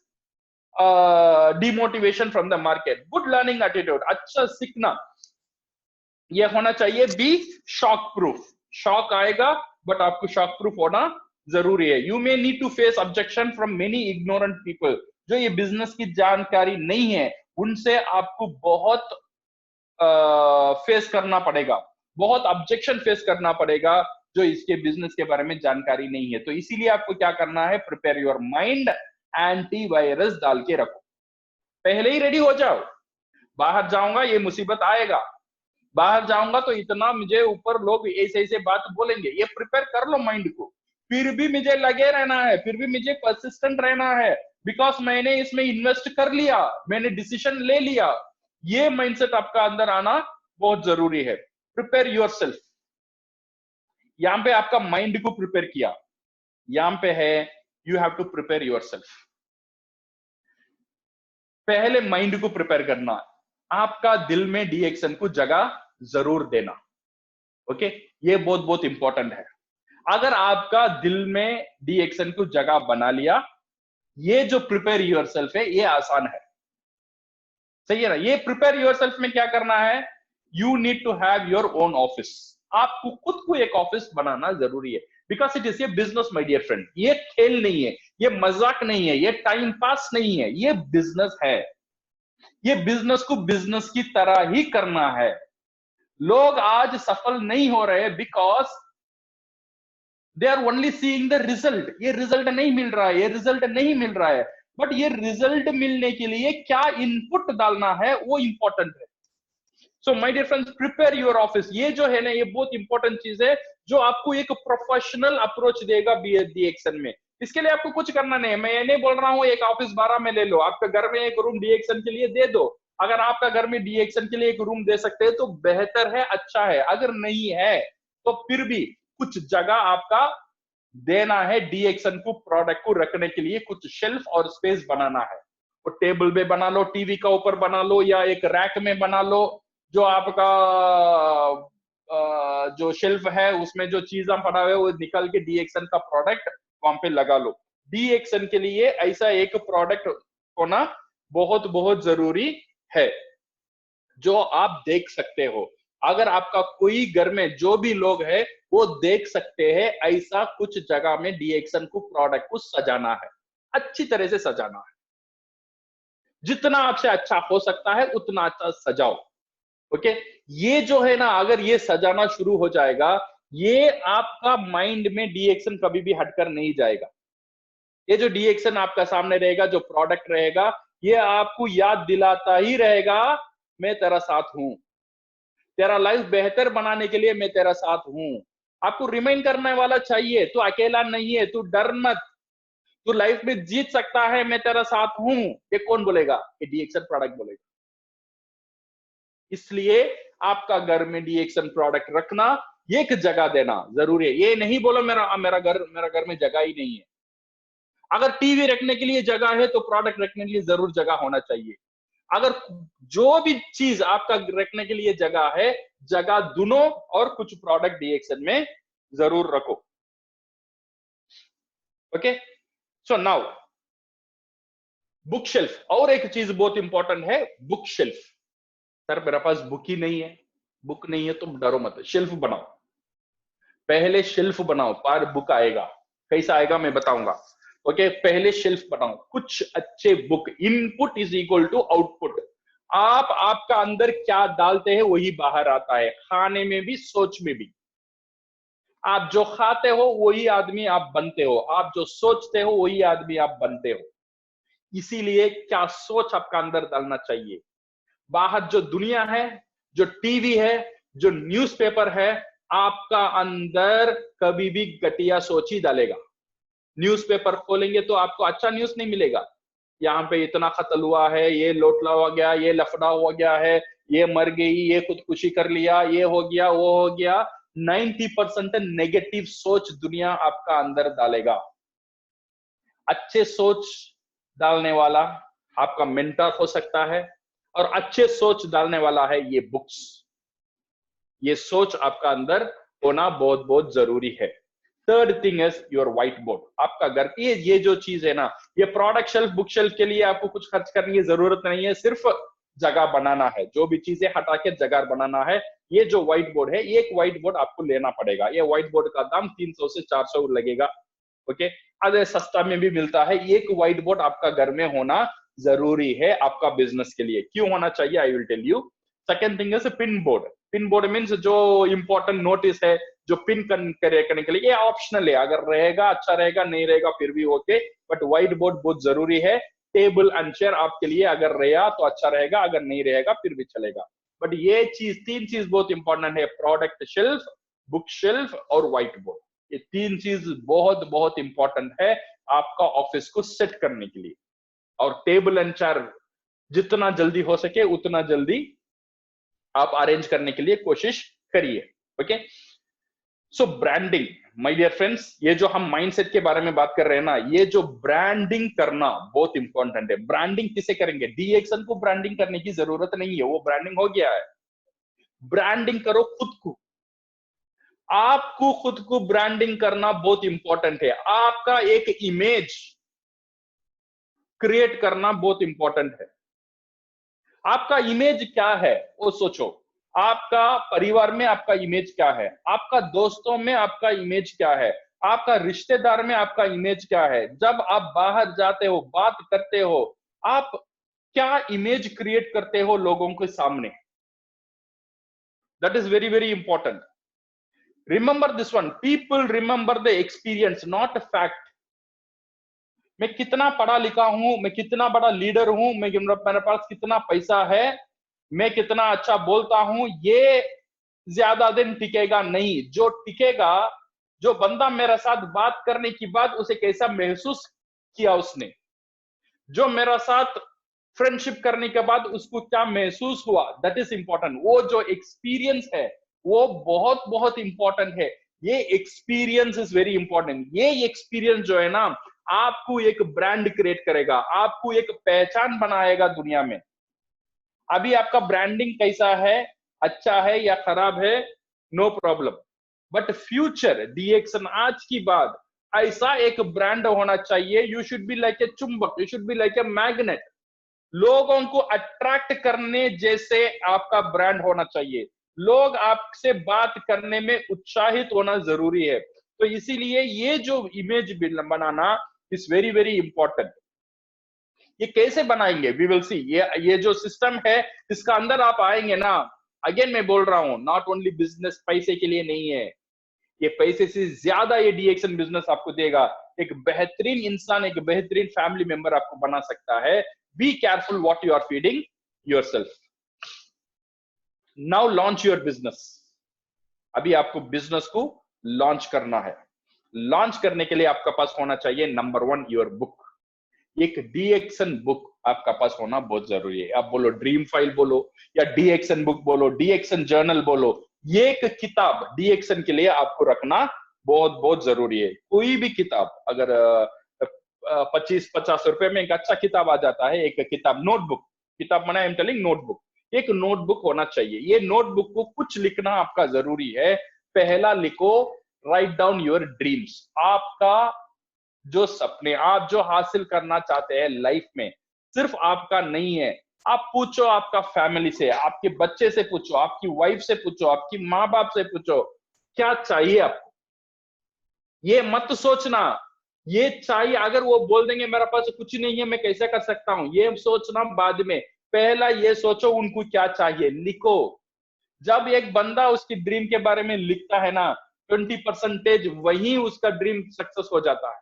demotivation from the market. Good learning attitude, अच्छा सीखना, ये होना चाहिए। Be shock proof. शॉक आएगा बट आपको शॉक प्रूफ होना जरूरी है। You may need to face objection from many ignorant people. जो ये बिजनेस की जानकारी नहीं है उनसे आपको बहुत फेस करना पड़ेगा, बहुत ऑब्जेक्शन फेस करना पड़ेगा जो इसके बिजनेस के बारे में जानकारी नहीं है। तो इसीलिए आपको क्या करना है, प्रिपेयर योर माइंड, एंटीवायरस डाल के रखो, पहले ही रेडी हो जाओ। बाहर जाऊंगा ये मुसीबत आएगा, बाहर जाऊंगा तो इतना मुझे ऊपर लोग ऐसे ऐसे बात बोलेंगे, ये प्रिपेयर कर लो माइंड को। फिर भी मुझे लगे रहना है, फिर भी मुझे परसिस्टेंट रहना है, बिकॉज मैंने इसमें इन्वेस्ट कर लिया, मैंने डिसीजन ले लिया। ये माइंडसेट आपका अंदर आना बहुत जरूरी है। Prepare yourself. यहां पे आपका माइंड को प्रिपेयर किया, यहां पे है you have to prepare yourself. पहले माइंड को प्रिपेयर करना, आपका दिल में डी एक्शन को जगह जरूर देना। ओके, ये बहुत बहुत इंपॉर्टेंट है। अगर आपका दिल में डी एक्शन को जगह बना लिया, ये जो प्रिपेयर योरसेल्फ है ये आसान है, सही है ना। ये प्रिपेयर योरसेल्फ में क्या करना है, you need to have your own office. आपको खुद को एक ऑफिस बनाना जरूरी है, because it is a business my dear friend. ये खेल नहीं है, ये मजाक नहीं है, ये टाइम पास नहीं है, ये बिजनेस है। ये बिजनेस को बिजनेस की तरह ही करना है। लोग आज सफल नहीं हो रहे because they are only seeing the result. ये रिजल्ट नहीं मिल रहा है, ये रिजल्ट नहीं मिल रहा है, बट ये रिजल्ट मिलने के लिए क्या इनपुट डालना है वो इंपॉर्टेंट है। So my dear friends, prepare your office. ये जो है ना, ये बहुत इंपॉर्टेंट चीज है जो आपको एक प्रोफेशनल अप्रोच देगा डीएक्शन में। इसके लिए आपको कुछ करना नहीं है। मैं ये नहीं बोल रहा हूँ एक ऑफिस 12 में ले लो, आपके घर में एक रूम डीएक्शन के लिए दे दो। अगर आपका घर में डीएक्शन के लिए एक रूम दे सकते हैं तो बेहतर है, अच्छा है। अगर नहीं है तो फिर भी कुछ जगह आपका देना है डीएक्शन को, प्रोडक्ट को रखने के लिए कुछ शेल्फ और स्पेस बनाना है। वो टेबल पे बना लो, टीवी का ऊपर बना लो, या एक रैक में बना लो। जो आपका जो शेल्फ है उसमें जो चीजें पड़ा हुआ है वो निकाल के डीएक्शन का प्रोडक्ट वहां पे लगा लो। डीएक्शन के लिए ऐसा एक प्रोडक्ट होना बहुत बहुत जरूरी है जो आप देख सकते हो। अगर आपका कोई घर में जो भी लोग है वो देख सकते हैं, ऐसा कुछ जगह में डीएक्शन को प्रोडक्ट को सजाना है, अच्छी तरह से सजाना है। जितना आपसे अच्छा हो सकता है उतना अच्छा सजाओ। ओके, ये जो है ना, अगर ये सजाना शुरू हो जाएगा, ये आपका माइंड में डीएक्शन कभी भी हटकर नहीं जाएगा। ये जो डीएक्शन आपका सामने रहेगा, जो प्रोडक्ट रहेगा, ये आपको याद दिलाता ही रहेगा, मैं तेरा साथ हूं, तेरा लाइफ बेहतर बनाने के लिए मैं तेरा साथ हूं। आपको रिमाइंड करने वाला चाहिए, तू अकेला नहीं है, तू डर मत, तू लाइफ में जीत सकता है, मैं तेरा साथ हूं। ये कौन बोलेगा? ये डीएक्शन प्रोडक्ट बोलेगा। इसलिए आपका घर में डीएक्शन प्रोडक्ट रखना, एक जगह देना जरूरी है। ये नहीं बोलो मेरा घर में जगह ही नहीं है। अगर टीवी रखने के लिए जगह है तो प्रोडक्ट रखने के लिए जरूर जगह होना चाहिए। अगर जो भी चीज आपका रखने के लिए जगह है, जगह दोनों और कुछ प्रोडक्ट डीएक्शन में जरूर रखो। Okay, so now book shelf. और एक चीज बहुत इंपॉर्टेंट है, बुक शेल्फ। सर मेरे पास बुक ही नहीं है। बुक नहीं है तो डरो मत, शेल्फ बनाओ। पहले शेल्फ बनाओ, पर बुक आएगा। कैसा आएगा मैं बताऊंगा। ओके, पहले शेल्फ बनाओ, कुछ अच्छे book. Input is equal to output. आप आपका अंदर क्या डालते हैं वही बाहर आता है, खाने में भी, सोच में भी। आप जो खाते हो वही आदमी आप बनते हो, आप जो सोचते हो वही आदमी आप बनते हो। इसीलिए क्या सोच आपका अंदर डालना चाहिए। बाहर जो दुनिया है, जो टीवी है, जो न्यूज़पेपर है, आपका अंदर कभी भी घटिया सोच ही डालेगा। न्यूज़पेपर खोलेंगे तो आपको अच्छा न्यूज़ नहीं मिलेगा। यहाँ पे इतना कत्ल हुआ है, ये लोटला हो गया, ये लफड़ा हो गया है, ये मर गई, ये खुदकुशी कर लिया, ये हो गया, वो हो गया। 90% नेगेटिव सोच दुनिया आपका अंदर डालेगा। अच्छे सोच डालने वाला आपका मेंटर हो सकता है, और अच्छे सोच डालने वाला है ये बुक्स। ये सोच आपका अंदर होना बहुत बहुत जरूरी है। Third thing is your white board. आपका घर की ये जो चीज है ना, ये प्रोडक्ट शेल्फ, बुक शेल्फ के लिए आपको कुछ खर्च करने की जरूरत नहीं है, सिर्फ जगह बनाना है। जो भी चीजें हटा के जगह बनाना है। ये जो व्हाइट बोर्ड है, एक व्हाइट बोर्ड आपको लेना पड़ेगा। ये व्हाइट बोर्ड का दाम 300 से 400 लगेगा। ओके, अगर सस्ता में भी मिलता है। एक व्हाइट बोर्ड आपका घर में होना जरूरी है आपका बिजनेस के लिए। क्यों होना चाहिए, I will tell you. Second thing is pin board. Pin board means जो इंपॉर्टेंट नोटिस है, जो पिन करने के लिए, ये ऑप्शनल है। अगर रहेगा अच्छा रहेगा, नहीं रहेगा फिर भी ओके, बट व्हाइट बोर्ड बहुत जरूरी है। टेबल एंड चेयर आपके लिए अगर रहेगा तो अच्छा रहेगा, अगर नहीं रहेगा फिर भी चलेगा। बट ये चीज, तीन चीज बहुत इंपॉर्टेंट है, प्रोडक्ट शेल्फ, बुक शेल्फ और व्हाइट बोर्ड। ये तीन चीज बहुत बहुत इंपॉर्टेंट है आपका ऑफिस को सेट करने के लिए। और टेबल एंड चेयर जितना जल्दी हो सके उतना जल्दी आप अरेंज करने के लिए कोशिश करिए। Okay, so branding my dear friends, ये जो हम माइंडसेट के बारे में बात कर रहे हैं ना, ये जो ब्रांडिंग करना बहुत इंपॉर्टेंट है। ब्रांडिंग किसे करेंगे? डीएक्शन को ब्रांडिंग करने की जरूरत नहीं है, वो ब्रांडिंग हो गया है। ब्रांडिंग करो खुद को। आपको खुद को ब्रांडिंग करना बहुत इंपॉर्टेंट है। आपका एक इमेज क्रिएट करना बहुत इंपॉर्टेंट है। आपका इमेज क्या है वो सोचो। आपका परिवार में आपका इमेज क्या है, आपका दोस्तों में आपका इमेज क्या है, आपका रिश्तेदार में आपका इमेज क्या है। जब आप बाहर जाते हो, बात करते हो, आप क्या इमेज क्रिएट करते हो लोगों के सामने। That is very very important. Remember this one, people remember the experience not fact. मैं कितना पढ़ा लिखा हूं, मैं कितना बड़ा लीडर हूं, मेरे पास कितना पैसा है, मैं कितना अच्छा बोलता हूं, ये ज्यादा दिन टिकेगा नहीं। जो टिकेगा, जो बंदा मेरे साथ बात करने के बाद उसे कैसा महसूस किया उसने, जो मेरा साथ फ्रेंडशिप करने के बाद उसको क्या महसूस हुआ, दैट इज इंपॉर्टेंट। वो जो एक्सपीरियंस है वो बहुत बहुत इंपॉर्टेंट है। ये एक्सपीरियंस इज वेरी इंपॉर्टेंट। ये एक्सपीरियंस जो है ना, आपको एक ब्रांड क्रिएट करेगा, आपको एक पहचान बनाएगा दुनिया में। अभी आपका ब्रांडिंग कैसा है, अच्छा है या खराब है, no problem, but future DXN आज की बात, ऐसा एक ब्रांड होना चाहिए। You should be like a चुंबक, you should be like a magnet. लोगों को अट्रैक्ट करने जैसे आपका ब्रांड होना चाहिए। लोग आपसे बात करने में उत्साहित होना जरूरी है। तो इसीलिए ये जो image banana is very very important. ये कैसे बनाएंगे, वी विल सी। ये जो सिस्टम है इसका अंदर आप आएंगे ना, अगेन मैं बोल रहा हूं, नॉट ओनली बिजनेस पैसे के लिए नहीं है, ये पैसे से ज्यादा ये डीएक्सन बिजनेस आपको देगा। एक बेहतरीन इंसान, एक बेहतरीन फैमिली मेंबर आपको बना सकता है। Be careful what you are feeding yourself. Now launch your business. अभी आपको बिजनेस को लॉन्च करना है। लॉन्च करने के लिए आपका पास होना चाहिए नंबर 1 योर बुक। एक डीएक्सन बुक आपका पास होना बहुत जरूरी है। आप बोलो ड्रीम फाइल बोलो या डीएक्सन बुक बोलो, डीएक्सन जर्नल बोलो, ये एक किताब डीएक्सन के लिए आपको रखना बहुत बहुत जरूरी है। कोई भी किताब अगर 25-50 रुपए में एक अच्छा किताब आ जाता है, एक किताब, नोटबुक, किताब मना आई एम टेलिंग नोटबुक, एक नोटबुक होना चाहिए। ये नोटबुक को कुछ लिखना आपका जरूरी है। पहला लिखो, राइट डाउन योर ड्रीम्स। आपका जो सपने, आप जो हासिल करना चाहते हैं लाइफ में, सिर्फ आपका नहीं है। आप पूछो आपका फैमिली से, आपके बच्चे से पूछो, आपकी वाइफ से पूछो, आपकी माँ बाप से पूछो, क्या चाहिए आपको। ये मत सोचना ये चाहिए, अगर वो बोल देंगे मेरे पास कुछ नहीं है मैं कैसे कर सकता हूं, ये सोचना बाद में। पहला ये सोचो उनको क्या चाहिए, लिखो। जब एक बंदा उसकी ड्रीम के बारे में लिखता है ना, 20% वही उसका ड्रीम सक्सेस हो जाता है।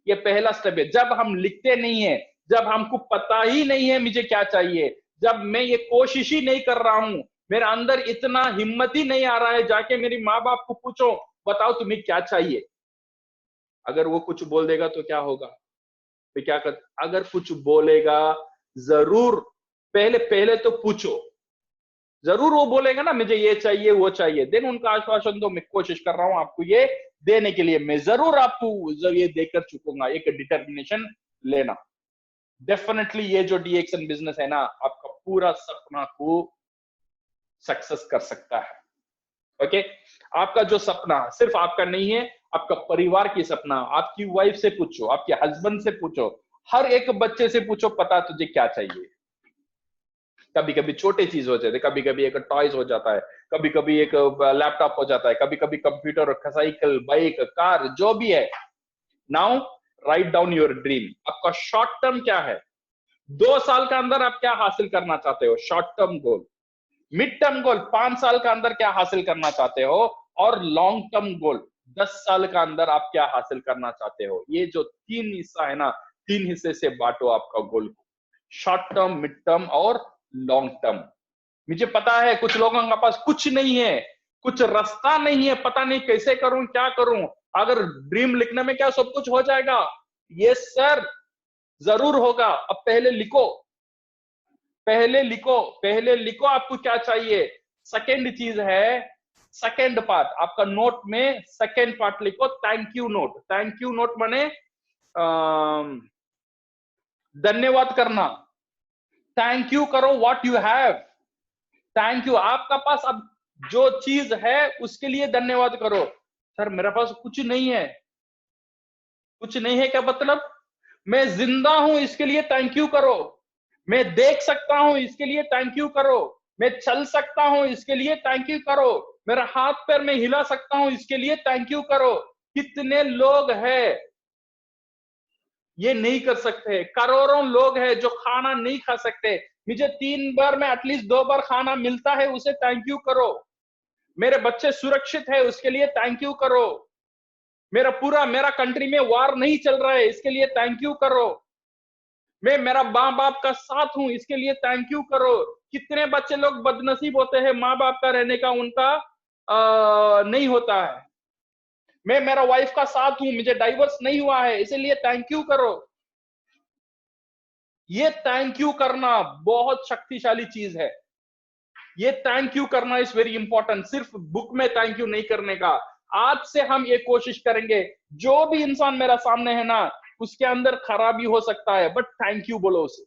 ये पहला स्टेप है। जब हम लिखते नहीं है, जब हमको पता ही नहीं है मुझे क्या चाहिए, जब मैं ये कोशिश ही नहीं कर रहा हूं, मेरे अंदर इतना हिम्मत ही नहीं आ रहा है जाके मेरी माँ बाप को पूछो बताओ तुम्हें क्या चाहिए। अगर वो कुछ बोल देगा तो क्या होगा, तो क्या कर, अगर कुछ बोलेगा जरूर पहले पहले तो पूछो। जरूर वो बोलेगा ना मुझे ये चाहिए वो चाहिए, देन उनका आश्वासन दो, मैं कोशिश कर रहा हूं आपको ये देने के लिए, मैं जरूर आपको ये देकर चुकूंगा। एक डिटर्मिनेशन लेना। डेफिनेटली ये जो डीएक्सन बिजनेस है ना, आपका पूरा सपना को सक्सेस कर सकता है। ओके, आपका जो सपना सिर्फ आपका नहीं है, आपका परिवार की सपना। आपकी वाइफ से पूछो, आपके हस्बैंड से पूछो, हर एक बच्चे से पूछो पता तुझे क्या चाहिए। कभी कभी छोटे चीज हो जाते, कभी कभी एक टॉयज हो जाता है, कभी कभी एक लैपटॉप हो जाता है, कभी कभी कंप्यूटर, साइकिल, बाइक, कार, जो भी है। Now write down your dream. आपका शॉर्ट टर्म क्या है, 2 साल का अंदर आप क्या हासिल करना चाहते हो, short term goal. Mid term goal, 5 साल का अंदर क्या हासिल करना चाहते हो, और लॉन्ग टर्म गोल, 10 साल का अंदर आप क्या हासिल करना चाहते हो। ये जो 3 हिस्सा है ना, 3 हिस्से से बांटो आपका गोल को, शॉर्ट टर्म, मिड टर्म और लॉन्ग टर्म। मुझे पता है कुछ लोगों के पास कुछ नहीं है, कुछ रास्ता नहीं है, पता नहीं कैसे करूं क्या करूं। अगर ड्रीम लिखने में क्या सब कुछ हो जाएगा, यस सर जरूर होगा। अब पहले लिखो, पहले लिखो, पहले लिखो आपको क्या चाहिए। सेकेंड चीज है, सेकेंड पार्ट आपका नोट में, सेकेंड पार्ट लिखो thank you note. Thank you note माने धन्यवाद करना। थैंक यू करो what you have. Thank you, आपका पास अब जो चीज है उसके लिए धन्यवाद करो। सर मेरे पास कुछ नहीं है, कुछ नहीं है क्या मतलब, मैं जिंदा हूं इसके लिए थैंक यू करो। मैं देख सकता हूं इसके लिए थैंक यू करो। मैं चल सकता हूं इसके लिए थैंक यू करो। मेरा हाथ पैर में हिला सकता हूं इसके लिए थैंक यू करो। कितने लोग हैं ये नहीं कर सकते, करोड़ों लोग हैं जो खाना नहीं खा सकते। मुझे 3 बार में एटलीस्ट 2 बार खाना मिलता है, उसे थैंक यू करो। मेरे बच्चे सुरक्षित है उसके लिए थैंक यू करो। मेरा कंट्री में वार नहीं चल रहा है इसके लिए थैंक यू करो। मैं मेरा माँ बाप का साथ हूं, इसके लिए थैंक यू करो। कितने बच्चे लोग बदनसीब होते हैं, माँ बाप का रहने का उनका नहीं होता है। मैं मेरा वाइफ का साथ हूं, मुझे डाइवोर्स नहीं हुआ है, इसीलिए थैंक यू करो। ये थैंक यू करना बहुत शक्तिशाली चीज है। ये थैंक यू करना इज वेरी इंपॉर्टेंट। सिर्फ बुक में थैंक यू नहीं करने का। आज से हम ये कोशिश करेंगे, जो भी इंसान मेरा सामने है ना, उसके अंदर खराबी हो सकता है, बट थैंक यू बोलो उसे,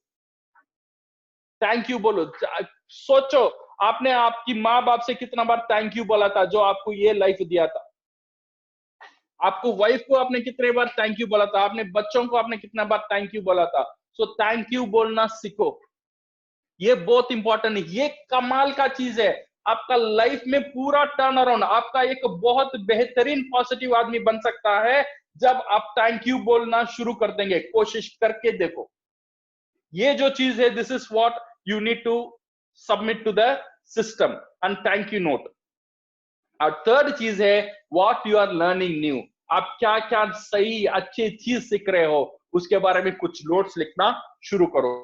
थैंक यू बोलो। सोचो, आपने आपकी माँ बाप से कितना बार थैंक यू बोला था, जो आपको ये लाइफ दिया था। आपको वाइफ को आपने कितने बार थैंक यू बोला था, अपने बच्चों को आपने कितना बार थैंक यू बोला था। सो थैंक यू बोलना सीखो, ये बहुत इंपॉर्टेंट है। ये कमाल का चीज है, आपका लाइफ में पूरा टर्न अराउंड, आपका एक बहुत बेहतरीन पॉजिटिव आदमी बन सकता है जब आप थैंक यू बोलना शुरू कर देंगे। कोशिश करके देखो, ये जो चीज है, this is what you need to submit to the system and thank you note. और थर्ड चीज है what you are learning new. आप क्या क्या सही अच्छी चीज सीख रहे हो, उसके बारे में कुछ नोट्स लिखना शुरू करो।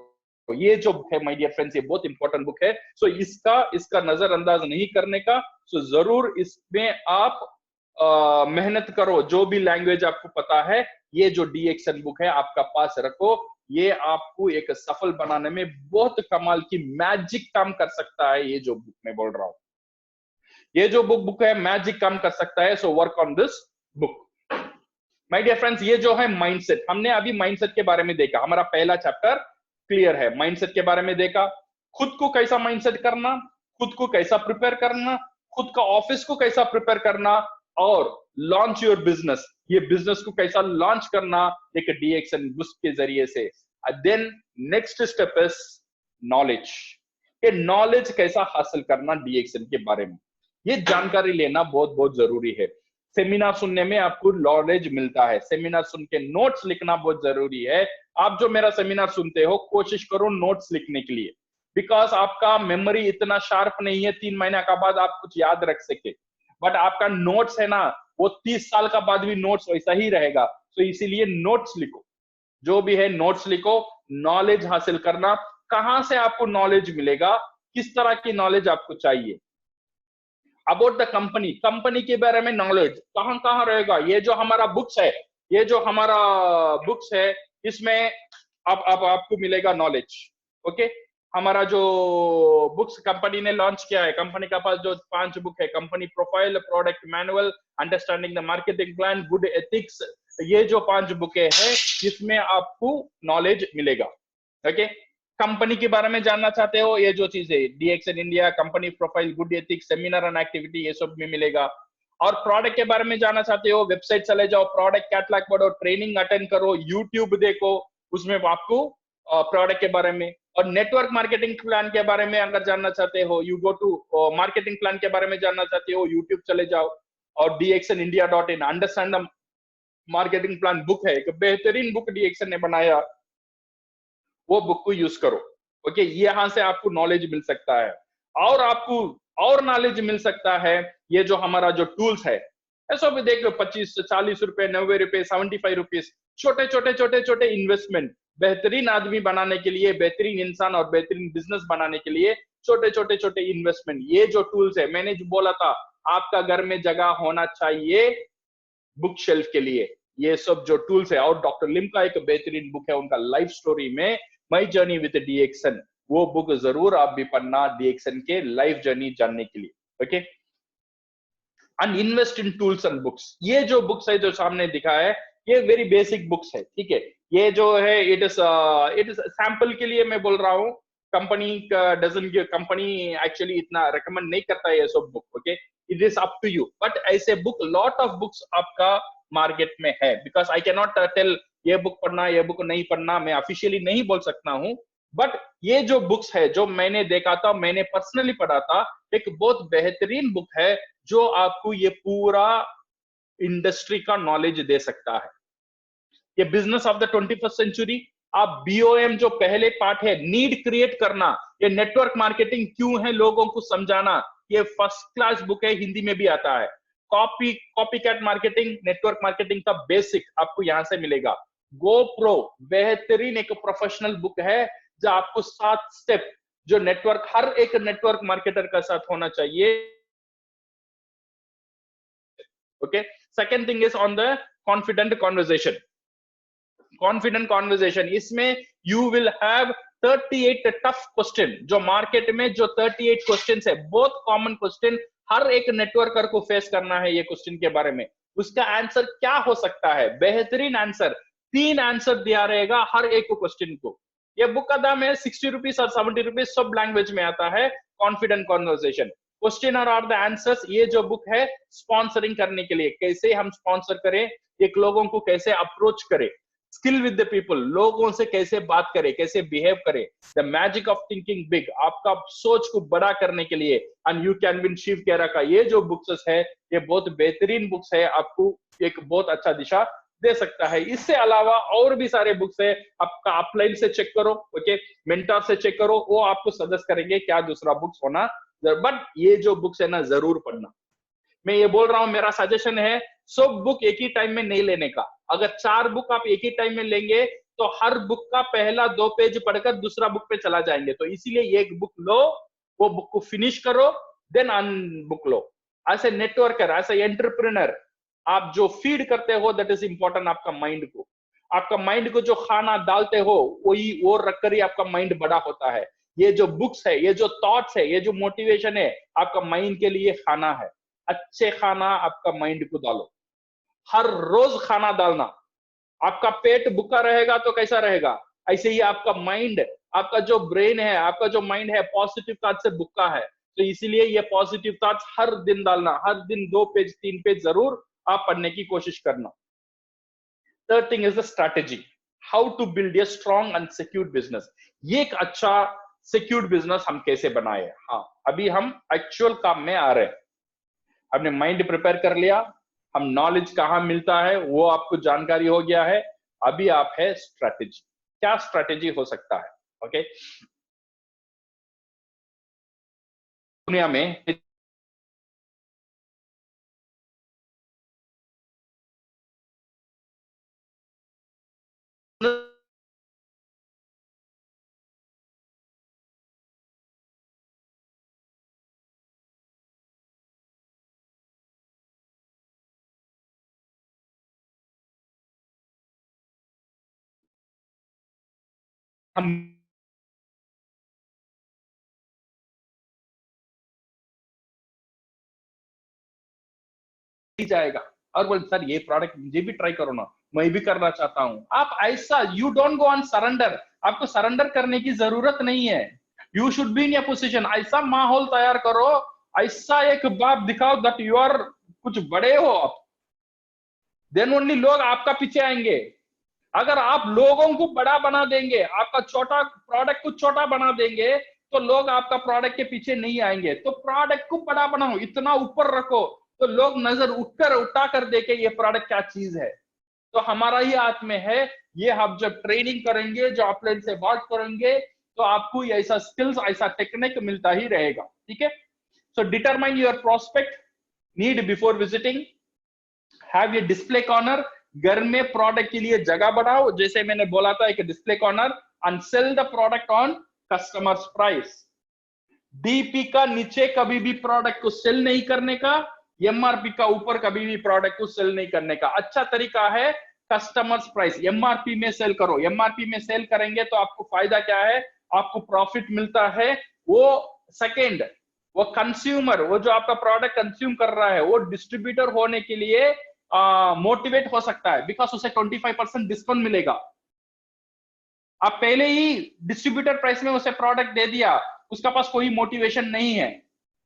तो ये जो बुक है माय डियर फ्रेंड्स, ये बहुत इंपॉर्टेंट बुक है। सो इसका नजरअंदाज नहीं करने का। सो जरूर इसमें आप मेहनत करो। जो भी लैंग्वेज आपको पता है, ये जो DXN बुक है आपका पास रखो। ये आपको एक सफल बनाने में बहुत कमाल की मैजिक काम कर सकता है। ये जो बुक मैं बोल रहा हूं, ये जो बुक है मैजिक काम कर सकता है। So work on this book my dear friends. ये जो है माइंडसेट, हमने अभी माइंडसेट के बारे में देखा। हमारा पहला चैप्टर क्लियर है, माइंडसेट के बारे में देखा। खुद को कैसा माइंडसेट करना, खुद को कैसा प्रिपेयर करना, खुद का ऑफिस को कैसा प्रिपेयर करना, और लॉन्च योर बिजनेस, ये बिजनेस को कैसा लॉन्च करना एक DXN बुक के जरिए से। Then next step is knowledge. ये नॉलेज कैसा हासिल करना DXN के बारे में, ये जानकारी लेना बहुत बहुत जरूरी है। सेमिनार सुनने में आपको नॉलेज मिलता है, सेमिनार सुन के नोट्स लिखना बहुत जरूरी है। आप जो मेरा सेमिनार सुनते हो, कोशिश करो नोट्स लिखने के लिए, बिकॉज आपका मेमोरी इतना शार्प नहीं है 3 महीने का बाद आप कुछ याद रख सके। बट आपका नोट्स है ना, वो 30 साल का बाद भी नोट्स वैसा ही रहेगा। तो इसीलिए नोट्स लिखो, जो भी है नोट्स लिखो। नॉलेज हासिल करना, कहां से आपको नॉलेज मिलेगा, किस तरह की नॉलेज आपको चाहिए। अबाउट द कंपनी, कंपनी के बारे में नॉलेज कहां कहां रहेगा। ये जो हमारा बुक्स है, ये जो हमारा बुक्स है, इसमें अब आपको मिलेगा नॉलेज। ओके, हमारा जो बुक्स कंपनी ने लॉन्च किया है, कंपनी का पास जो 5 बुक है, company profile, product manual, understanding the marketing plan, good ethics, ये जो 5 बुकें हैं, इसमें आपको नॉलेज मिलेगा। ओके, कंपनी के बारे में जानना चाहते हो, ये जो चीज है DXN India, company profile, good ethics, seminar and activity, ये सब भी मिलेगा। और प्रोडक्ट के बारे में जानना चाहते हो, वेबसाइट चले जाओ, प्रोडक्ट कैटलॉग पढ़ो, ट्रेनिंग अटेंड करो, यूट्यूब देखो, उसमें आपको प्रोडक्ट के बारे में। और नेटवर्क मार्केटिंग प्लान के बारे में अगर जानना चाहते हो, you go to marketing plan के बारे में जानना चाहते हो, यूट्यूब चले जाओ और DXNindia.in understand the marketing plan book है, एक बेहतरीन बुक DXN ने बनाया, वो बुक को यूज करो। ओके, यहां से आपको नॉलेज मिल सकता है। और आपको और नॉलेज मिल सकता है, ये जो हमारा जो टूल्स है, ऐसा भी देख लो, 25 40 रुपए, 90 रुपए, 75 रुपीज, छोटे छोटे छोटे छोटे इन्वेस्टमेंट, बेहतरीन आदमी बनाने के लिए, बेहतरीन इंसान और बेहतरीन बिजनेस बनाने के लिए छोटे छोटे छोटे इन्वेस्टमेंट, ये जो टूल्स है। मैंने जो बोला था, आपका घर में जगह होना चाहिए बुक शेल्फ के लिए, ये सब जो टूल्स है। और डॉक्टर लिम का एक बेहतरीन बुक है, उनका लाइफ स्टोरी में माई जर्नी विद DXN, वो बुक जरूर आप भी पढ़ना DXN के लाइफ जर्नी जानने के लिए। Okay, and invest in tools and books. ये जो बुक्स है जो सामने दिखा है, ये वेरी बेसिक बुक्स है, ठीक है। ये जो है इट इज सैंपल के लिए मैं बोल रहा हूँ। कंपनी कंपनी एक्चुअली इतना रिकमेंड नहीं करता है ये सब book. Okay, it is up to you, but ऐसे बुक लॉट ऑफ बुक्स आपका मार्केट में है। Because I can not tell ये बुक पढ़ना, ये बुक नहीं पढ़ना, मैं ऑफिशियली नहीं बोल सकता हूँ। बट ये जो बुक्स है जो मैंने देखा था, मैंने पर्सनली पढ़ा था, एक बहुत बेहतरीन बुक है जो आपको ये पूरा इंडस्ट्री का नॉलेज दे सकता है। ये business of the 21st century, आप BOM जो पहले पार्ट है, नीड क्रिएट करना, ये नेटवर्क मार्केटिंग क्यों है लोगों को समझाना, ये फर्स्ट क्लास बुक है, हिंदी में भी आता है। Copy cat marketing, network marketing का बेसिक आपको यहां से मिलेगा। GoPro बेहतरीन एक प्रोफेशनल बुक है, जो आपको 7 स्टेप जो नेटवर्क हर एक नेटवर्क मार्केटर का साथ होना चाहिए। Okay, second thing is on the confident conversation. Confident conversation, इसमें you will have 38 tough question, जो मार्केट में जो 38 क्वेश्चन है, बहुत कॉमन क्वेश्चन, हर एक नेटवर्कर को फेस करना है ये क्वेश्चन के बारे में। उसका आंसर क्या हो सकता है, बेहतरीन आंसर, 3 आंसर दिया रहेगा हर एक क्वेश्चन को। ये बुक का दाम है 60 रुपीज और 70 रुपीज, सब लैंग्वेज में आता है। Confident conversation, question are the answers. ये जो बुक है स्पॉन्सरिंग करने के लिए, कैसे हम स्पॉन्सर करें, एक लोगों को कैसे अप्रोच करें, स्किल विद द पीपल, लोगों से कैसे बात करें, कैसे बिहेव करें, the magic of thinking big, आपका सोच को बड़ा करने के लिए, and you can win Shiv Khera का ये जो बुक्स है, ये बहुत बेहतरीन बुक्स है, आपको एक बहुत अच्छा दिशा दे सकता है। इससे अलावा और भी सारे बुक्स है, आपका अपलाइन से चेक करो, ओके, मेंटर से चेक करो, वो आपको सजेस्ट करेंगे क्या दूसरा बुक्स होना, बट ये जो बुक्स है ना जरूर पढ़ना। मैं ये बोल रहा हूं, मेरा सजेशन है सब बुक एक ही टाइम में नहीं लेने का। अगर 4 बुक आप एक ही टाइम में लेंगे तो हर बुक का पहला 2 पेज पढ़कर दूसरा बुक पे चला जाएंगे, तो इसीलिए एक बुक लो, वो बुक को फिनिश करो, देन अन बुक लो। As a networker, as an entrepreneur, आप जो फीड करते हो दैट इज इंपॉर्टेंट, आपका माइंड को, आपका माइंड को जो खाना डालते हो वही वो रखकर ही आपका माइंड बड़ा होता है। ये जो बुक्स है, ये जो थॉट्स है, ये जो मोटिवेशन है, आपका माइंड के लिए खाना है। अच्छे खाना आपका माइंड को डालो, हर रोज खाना डालना। आपका पेट भूखा रहेगा तो कैसा रहेगा, ऐसे ही आपका माइंड, आपका जो ब्रेन है, आपका जो माइंड है, पॉजिटिव थॉट से भूखा है, तो इसीलिए ये पॉजिटिव थॉट्स हर दिन डालना, हर दिन 2 पेज 3 पेज जरूर आप पढ़ने की कोशिश करना। Third thing is the strategy, how to build a strong and secure business. ये एक अच्छा सिक्योर बिजनेस हम कैसे बनाए। हाँ, अभी हम एक्चुअल काम में आ रहे हैं। हमने माइंड प्रिपेयर कर लिया, हम नॉलेज कहाँ मिलता है वो आपको जानकारी हो गया है, अभी आप है स्ट्रैटेजी, क्या स्ट्रैटेजी हो सकता है। ओके, दुनिया में हम जाएगा और बोल सर ये प्रोडक्ट मुझे भी ट्राई करो ना, मैं भी करना चाहता हूं। आप ऐसा, you don't go on surrender, आपको सरेंडर करने की जरूरत नहीं है। You should be in A position, ऐसा माहौल तैयार करो, ऐसा एक बात दिखाओ दैट यू आर कुछ बड़े हो आप, देन ओनली लोग आपका पीछे आएंगे। अगर आप लोगों को बड़ा बना देंगे, आपका छोटा प्रोडक्ट को छोटा बना देंगे, तो लोग आपका प्रोडक्ट के पीछे नहीं आएंगे। तो प्रोडक्ट को बड़ा बनाओ, इतना ऊपर रखो तो लोग नजर उठा कर देखे ये प्रोडक्ट क्या चीज है। तो हमारा ही हाथ में है, ये हम जब ट्रेनिंग करेंगे, जो अपलाइन से बात करेंगे, तो आपको ऐसा स्किल्स, ऐसा टेक्निक मिलता ही रहेगा। ठीक है, so determine your prospect need before visiting, have ये डिस्प्ले कॉर्नर, घर में प्रोडक्ट के लिए जगह बढ़ाओ, जैसे मैंने बोला था, एक display corner, and sell the product on customers price. DP का नीचे कभी भी प्रोडक्ट को सेल नहीं करने का, एमआरपी का ऊपर कभी भी प्रोडक्ट को सेल नहीं करने का। अच्छा तरीका है कस्टमर्स प्राइस, एमआरपी में सेल करो। एमआरपी में सेल करेंगे तो आपको फायदा क्या है, आपको प्रॉफिट मिलता है। वो सेकेंड, वो कंज्यूमर, वो जो आपका प्रोडक्ट कंज्यूम कर रहा है, वो डिस्ट्रीब्यूटर होने के लिए मोटिवेट हो सकता है, बिकॉज उसे 25% डिस्काउंट मिलेगा। आप पहले ही डिस्ट्रीब्यूटर प्राइस में उसे प्रोडक्ट दे दिया, उसका पास कोई मोटिवेशन नहीं है,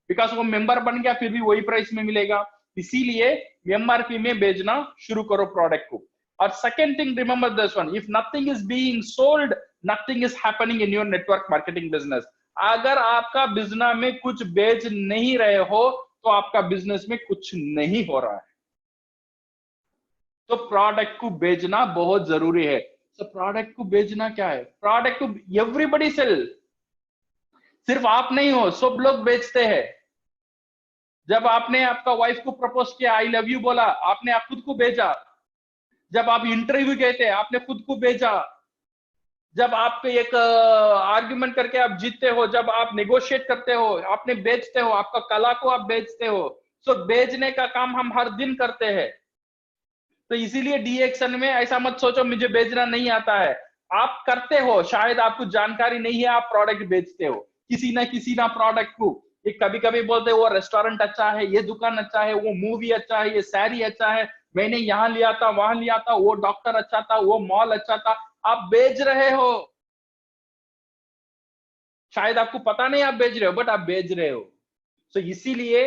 बिकॉज वो मेंबर बन गया, फिर भी वही प्राइस में मिलेगा। इसीलिए एमआरपी में बेचना शुरू करो प्रोडक्ट को। और second thing, remember this one, if nothing is being sold, nothing is happening in your network marketing business. अगर आपका बिजनेस में कुछ बेच नहीं रहे हो तो आपका बिजनेस में कुछ नहीं हो रहा है। तो प्रोडक्ट को बेचना बहुत जरूरी है। तो प्रोडक्ट को बेचना क्या है, प्रोडक्ट को एवरीबडी सेल, सिर्फ आप नहीं हो, सब लोग बेचते हैं। जब आपने आपका वाइफ को प्रपोज किया, आई लव यू बोला, आपने आप खुद को बेचा, जब आप इंटरव्यू गए थे आपने खुद को बेचा, जब आप एक आर्ग्यूमेंट करके आप जीतते हो, जब आप नेगोशिएट करते हो, आपने बेचते हो, आपका कला को आप बेचते हो। सो बेचने का काम हम हर दिन करते हैं। तो इसीलिए डीएक्शन में ऐसा मत सोचो मुझे बेचना नहीं आता है, आप करते हो, शायद आपको जानकारी नहीं है, आप प्रोडक्ट बेचते हो किसी ना प्रोडक्ट को। ये कभी कभी बोलते हैं वो रेस्टोरेंट अच्छा है, ये दुकान अच्छा है, वो मूवी अच्छा है, ये साड़ी अच्छा है, मैंने यहाँ लिया था, वहां लिया था, वो डॉक्टर अच्छा था, वो मॉल अच्छा था। आप बेच रहे हो, शायद आपको पता नहीं आप बेच रहे हो, बट आप बेच रहे हो। तो इसीलिए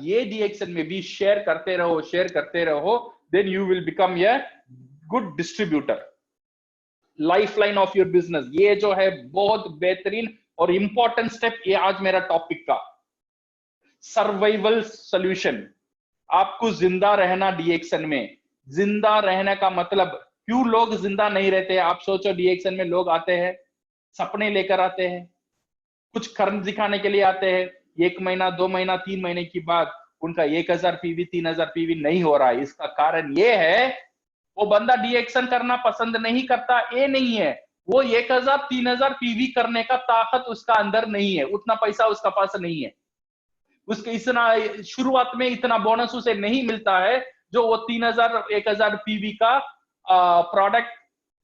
ये डीएक्शन में भी शेयर करते रहो, then you will become a good distributor. Lifeline of your business, ये जो है बहुत बेहतरीन और इंपॉर्टेंट स्टेप, ये आज मेरा टॉपिक का सर्वाइवल सॉल्यूशन। आपको जिंदा रहना डीएक्शन में, जिंदा रहने का मतलब, क्यों लोग जिंदा नहीं रहते? आप सोचो, डीएक्शन में लोग आते हैं, सपने लेकर आते हैं, कुछ कर्म दिखाने के लिए आते हैं, 1 महीना 2 महीना 3 महीने की बाद उनका 1000 पीवी 3000 पीवी नहीं हो रहा है। इसका कारण ये है वो बंदा डीएक्शन करना पसंद नहीं करता, ये नहीं है, वो 1000 3000 पीवी करने का ताकत उसका अंदर नहीं है, उतना पैसा उसका पास नहीं है, उसके इतना शुरुआत में इतना बोनस उसे नहीं मिलता है जो वो 3000 1000 पीवी का प्रोडक्ट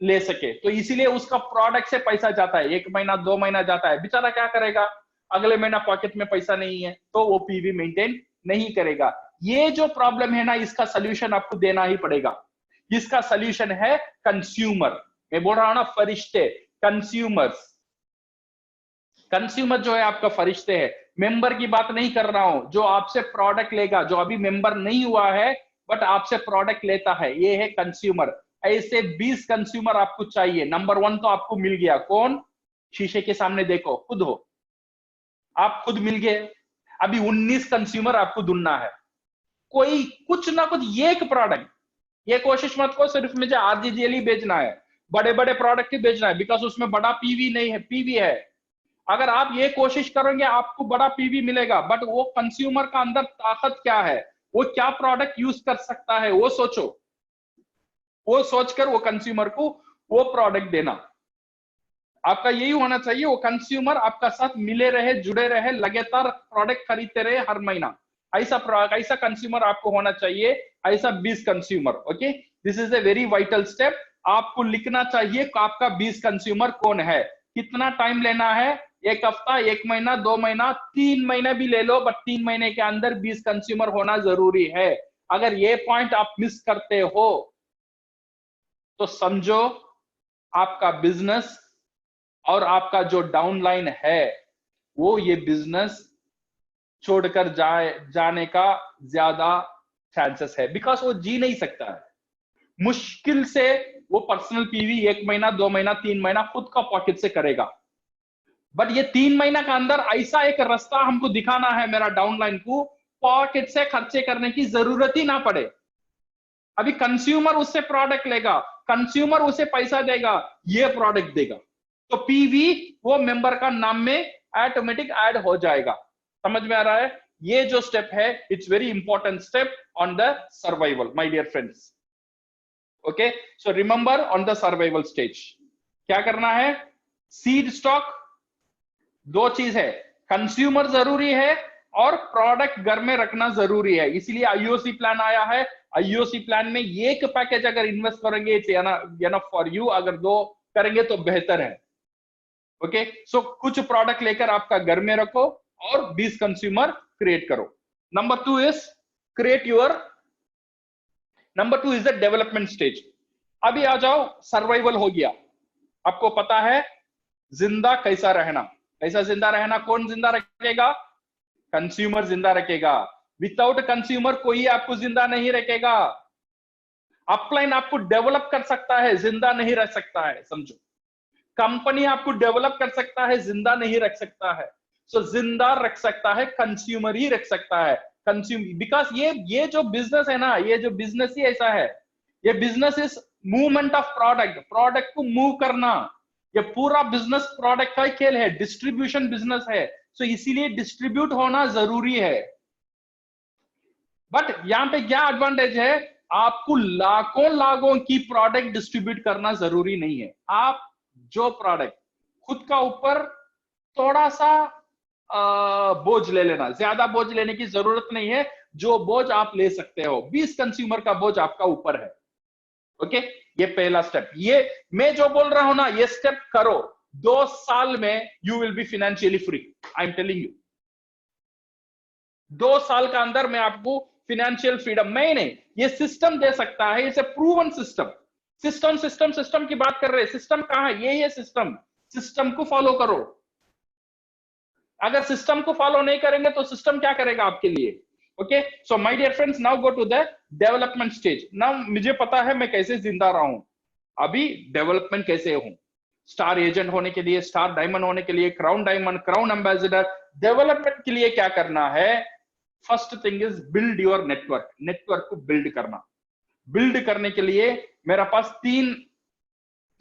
ले सके। तो इसीलिए उसका प्रोडक्ट से पैसा जाता है, 1 महीना 2 महीना जाता है, बेचारा क्या करेगा, अगले महीना पॉकेट में पैसा नहीं है तो वो पीवी मेंटेन नहीं करेगा। ये जो प्रॉब्लम है ना, इसका सोल्यूशन आपको देना ही पड़ेगा। इसका सोल्यूशन है कंज्यूमर। मैं बोल रहा हूं ना, फरिश्ते, कंज्यूमर्स। कंज्यूमर जो है आपका फरिश्ते है, मेंबर की बात नहीं कर रहा हूं, जो आपसे प्रोडक्ट लेगा, जो अभी मेंबर नहीं हुआ है बट आपसे प्रोडक्ट लेता है, ये है कंज्यूमर। ऐसे 20 कंज्यूमर आपको चाहिए। नंबर 1 तो आपको मिल गया, कौन? शीशे के सामने देखो, खुद हो, आप खुद मिल गए। अभी 19 कंज्यूमर आपको ढूंढना है, कोई कुछ ना कुछ एक प्रोडक्ट। ये कोशिश मत करो सिर्फ मुझे आरजीजीएल ही बेचना है, बड़े बड़े प्रोडक्ट ही बेचना है, बिकॉज उसमें बड़ा पीवी नहीं है, पीवी है। अगर आप ये कोशिश करोगे आपको बड़ा पीवी मिलेगा, बट वो कंज्यूमर का अंदर ताकत क्या है, वो क्या प्रोडक्ट यूज कर सकता है, वो सोचो, वो सोचकर वो कंज्यूमर को वो प्रोडक्ट देना। आपका यही होना चाहिए, वो कंज्यूमर आपका साथ मिले रहे, जुड़े रहे, लगातार प्रोडक्ट खरीदते रहे हर महीना। ऐसा कंज्यूमर आपको होना चाहिए, ऐसा 20 consumer. Okay, this is a very vital step. आपको लिखना चाहिए आपका 20 कंज्यूमर कौन है। कितना टाइम लेना है? 1 हफ्ता, 1 महीना, 2 महीना, 3 महीने भी ले लो, बट 3 महीने के अंदर 20 कंज्यूमर होना जरूरी है। अगर ये पॉइंट आप मिस करते हो तो समझो आपका बिजनेस और आपका जो डाउनलाइन है वो ये बिजनेस छोड़कर जाने का ज्यादा चांसेस है, बिकॉज वो जी नहीं सकता है। मुश्किल से वो पर्सनल पीवी 1 महीना 2 महीना 3 महीना खुद का पॉकेट से करेगा, बट ये 3 महीना का अंदर ऐसा एक रास्ता हमको दिखाना है मेरा डाउनलाइन को, पॉकेट से खर्चे करने की जरूरत ही ना पड़े। अभी कंज्यूमर उससे प्रोडक्ट लेगा, कंज्यूमर उसे पैसा देगा, ये प्रोडक्ट देगा, तो पीवी वो मेंबर का नाम में ऑटोमेटिक ऐड हो जाएगा। समझ में आ रहा है? ये जो स्टेप है, it's very important step on the survival my dear friends. Okay, so remember on the survival stage क्या करना है? सीड स्टॉक, 2 चीज है, कंज्यूमर जरूरी है और प्रोडक्ट घर में रखना जरूरी है। इसलिए आईओसी प्लान आया है। आईओसी प्लान में एक पैकेज अगर इन्वेस्ट करेंगे इट्स एनफ फॉर यू, अगर 2 करेंगे तो बेहतर है। ओके, सो कुछ प्रोडक्ट लेकर आपका घर में रखो और 20 कंज्यूमर क्रिएट करो। Number 2 is create your, number 2 is the development stage. अभी आ जाओ, सर्वाइवल हो गया, आपको पता है जिंदा कैसा रहना। कैसा जिंदा रहना? कौन जिंदा रखेगा? कंज्यूमर जिंदा रखेगा। विदाउट कंज्यूमर कोई आपको जिंदा नहीं रखेगा। अपलाइन आपको डेवलप कर सकता है, जिंदा नहीं रख सकता है, समझो। कंपनी आपको डेवलप कर सकता है, जिंदा नहीं रख सकता है। सो जिंदा रख सकता है कंज्यूमर ही रख सकता है। बिकॉज ये जो बिजनेस है ना, ये जो बिजनेस ही ऐसा है, ये business is movement of product, product को मूव करना। ये पूरा बिजनेस प्रोडक्ट का खेल है, डिस्ट्रीब्यूशन बिजनेस है। सो इसीलिए डिस्ट्रीब्यूट होना जरूरी है। बट यहां पे क्या एडवांटेज है? आपको लाखों लाखों की प्रोडक्ट डिस्ट्रीब्यूट करना जरूरी नहीं है। आप जो प्रोडक्ट खुद का ऊपर थोड़ा सा बोझ ले लेना, ज्यादा बोझ लेने की जरूरत नहीं है। जो बोझ आप ले सकते हो, 20 कंज्यूमर का बोझ आपका ऊपर है। ओके, ये पहला स्टेप। ये मैं जो बोल रहा हूं ना, ये स्टेप करो, 2 साल में you will be financially free. I am telling you, 2 साल का अंदर मैं आपको फिनेंशियल फ्रीडम, मैं नहीं, ये सिस्टम दे सकता है। It's a proven system. System system system की बात कर रहे हैं, सिस्टम कहां है? ये सिस्टम, सिस्टम को फॉलो करो। अगर सिस्टम को फॉलो नहीं करेंगे तो सिस्टम क्या करेगा आपके लिए? Okay, so my dear friends, now go to the development stage. Now मुझे पता है मैं कैसे जिंदा रहा हूं, अभी डेवलपमेंट कैसे हूं। स्टार एजेंट होने के लिए, स्टार डायमंड होने के लिए, crown diamond, crown ambassador, development के लिए क्या करना है? First thing is build your network. Network को बिल्ड करना। बिल्ड करने के लिए मेरा पास 3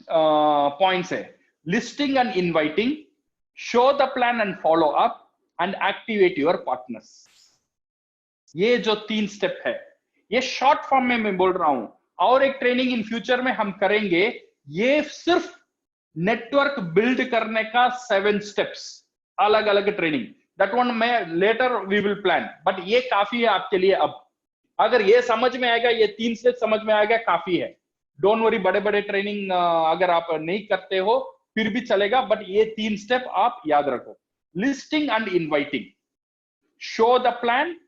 पॉइंट्स है: listing and inviting, show the plan and follow up, and activate your partners. ये जो 3 स्टेप है, ये शॉर्ट फॉर्म में मैं बोल रहा हूं, और एक ट्रेनिंग इन फ्यूचर में हम करेंगे। ये सिर्फ नेटवर्क बिल्ड करने का 7 स्टेप्स, अलग अलग ट्रेनिंग, दैट वन मैं later we will plan, but ये काफी है आपके लिए। अब अगर ये समझ में आएगा, ये 3 स्टेप समझ में आएगा, काफी है। डोंट वरी, बड़े बड़े ट्रेनिंग अगर आप नहीं करते हो फिर भी चलेगा, बट ये 3 स्टेप आप याद रखो: listing and inviting, show the plan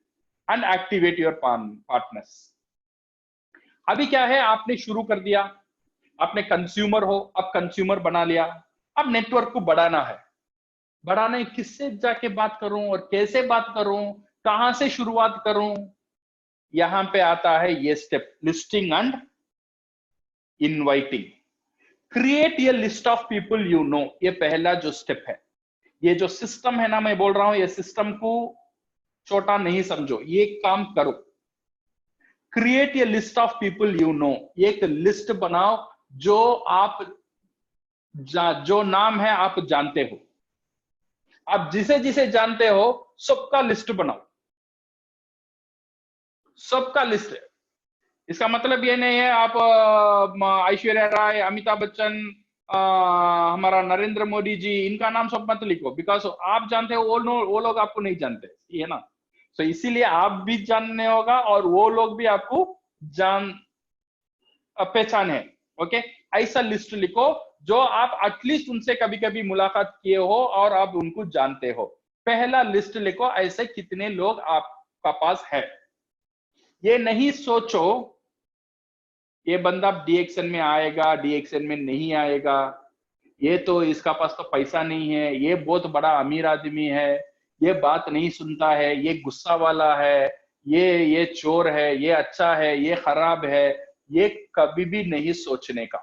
and activate your partners. अभी क्या है, आपने शुरू कर दिया, आपने कंज्यूमर हो, अब कंज्यूमर बना लिया, अब नेटवर्क को बढ़ाना है। बढ़ाने किससे जाके बात करूं और कैसे बात करूं, कहां से शुरुआत करूं? यहां पे आता है ये step, listing and inviting. Create ये list of people you know. ये पहला जो स्टेप है, ये जो सिस्टम है ना, मैं बोल रहा हूं, ये सिस्टम को छोटा नहीं समझो, ये काम करो। क्रिएट ये list of people you no. एक लिस्ट बनाओ जो आप जो नाम है आप जानते हो, आप जिसे जिसे जानते हो सबका लिस्ट बनाओ, सबका लिस्ट। इसका मतलब ये नहीं है आप ऐश्वर्या राय, अमिताभ बच्चन, हमारा नरेंद्र मोदी जी, इनका नाम सब मत लिखो, बिकॉज आप जानते हो, वो लोग आपको नहीं जानते, ये ना। तो इसीलिए आप भी जानने होगा और वो लोग भी आपको पहचान है। ओके, ऐसा लिस्ट लिखो जो आप एटलीस्ट उनसे कभी कभी मुलाकात किए हो और आप उनको जानते हो। पहला लिस्ट लिखो, ऐसे कितने लोग आपका पास है। ये नहीं सोचो ये बंदा डीएक्सएन में आएगा, डीएक्सएन में नहीं आएगा, ये तो इसका पास तो पैसा नहीं है, ये बहुत बड़ा अमीर आदमी है, ये बात नहीं सुनता है, ये गुस्सा वाला है, ये चोर है, ये अच्छा है, ये खराब है। ये कभी भी नहीं सोचने का।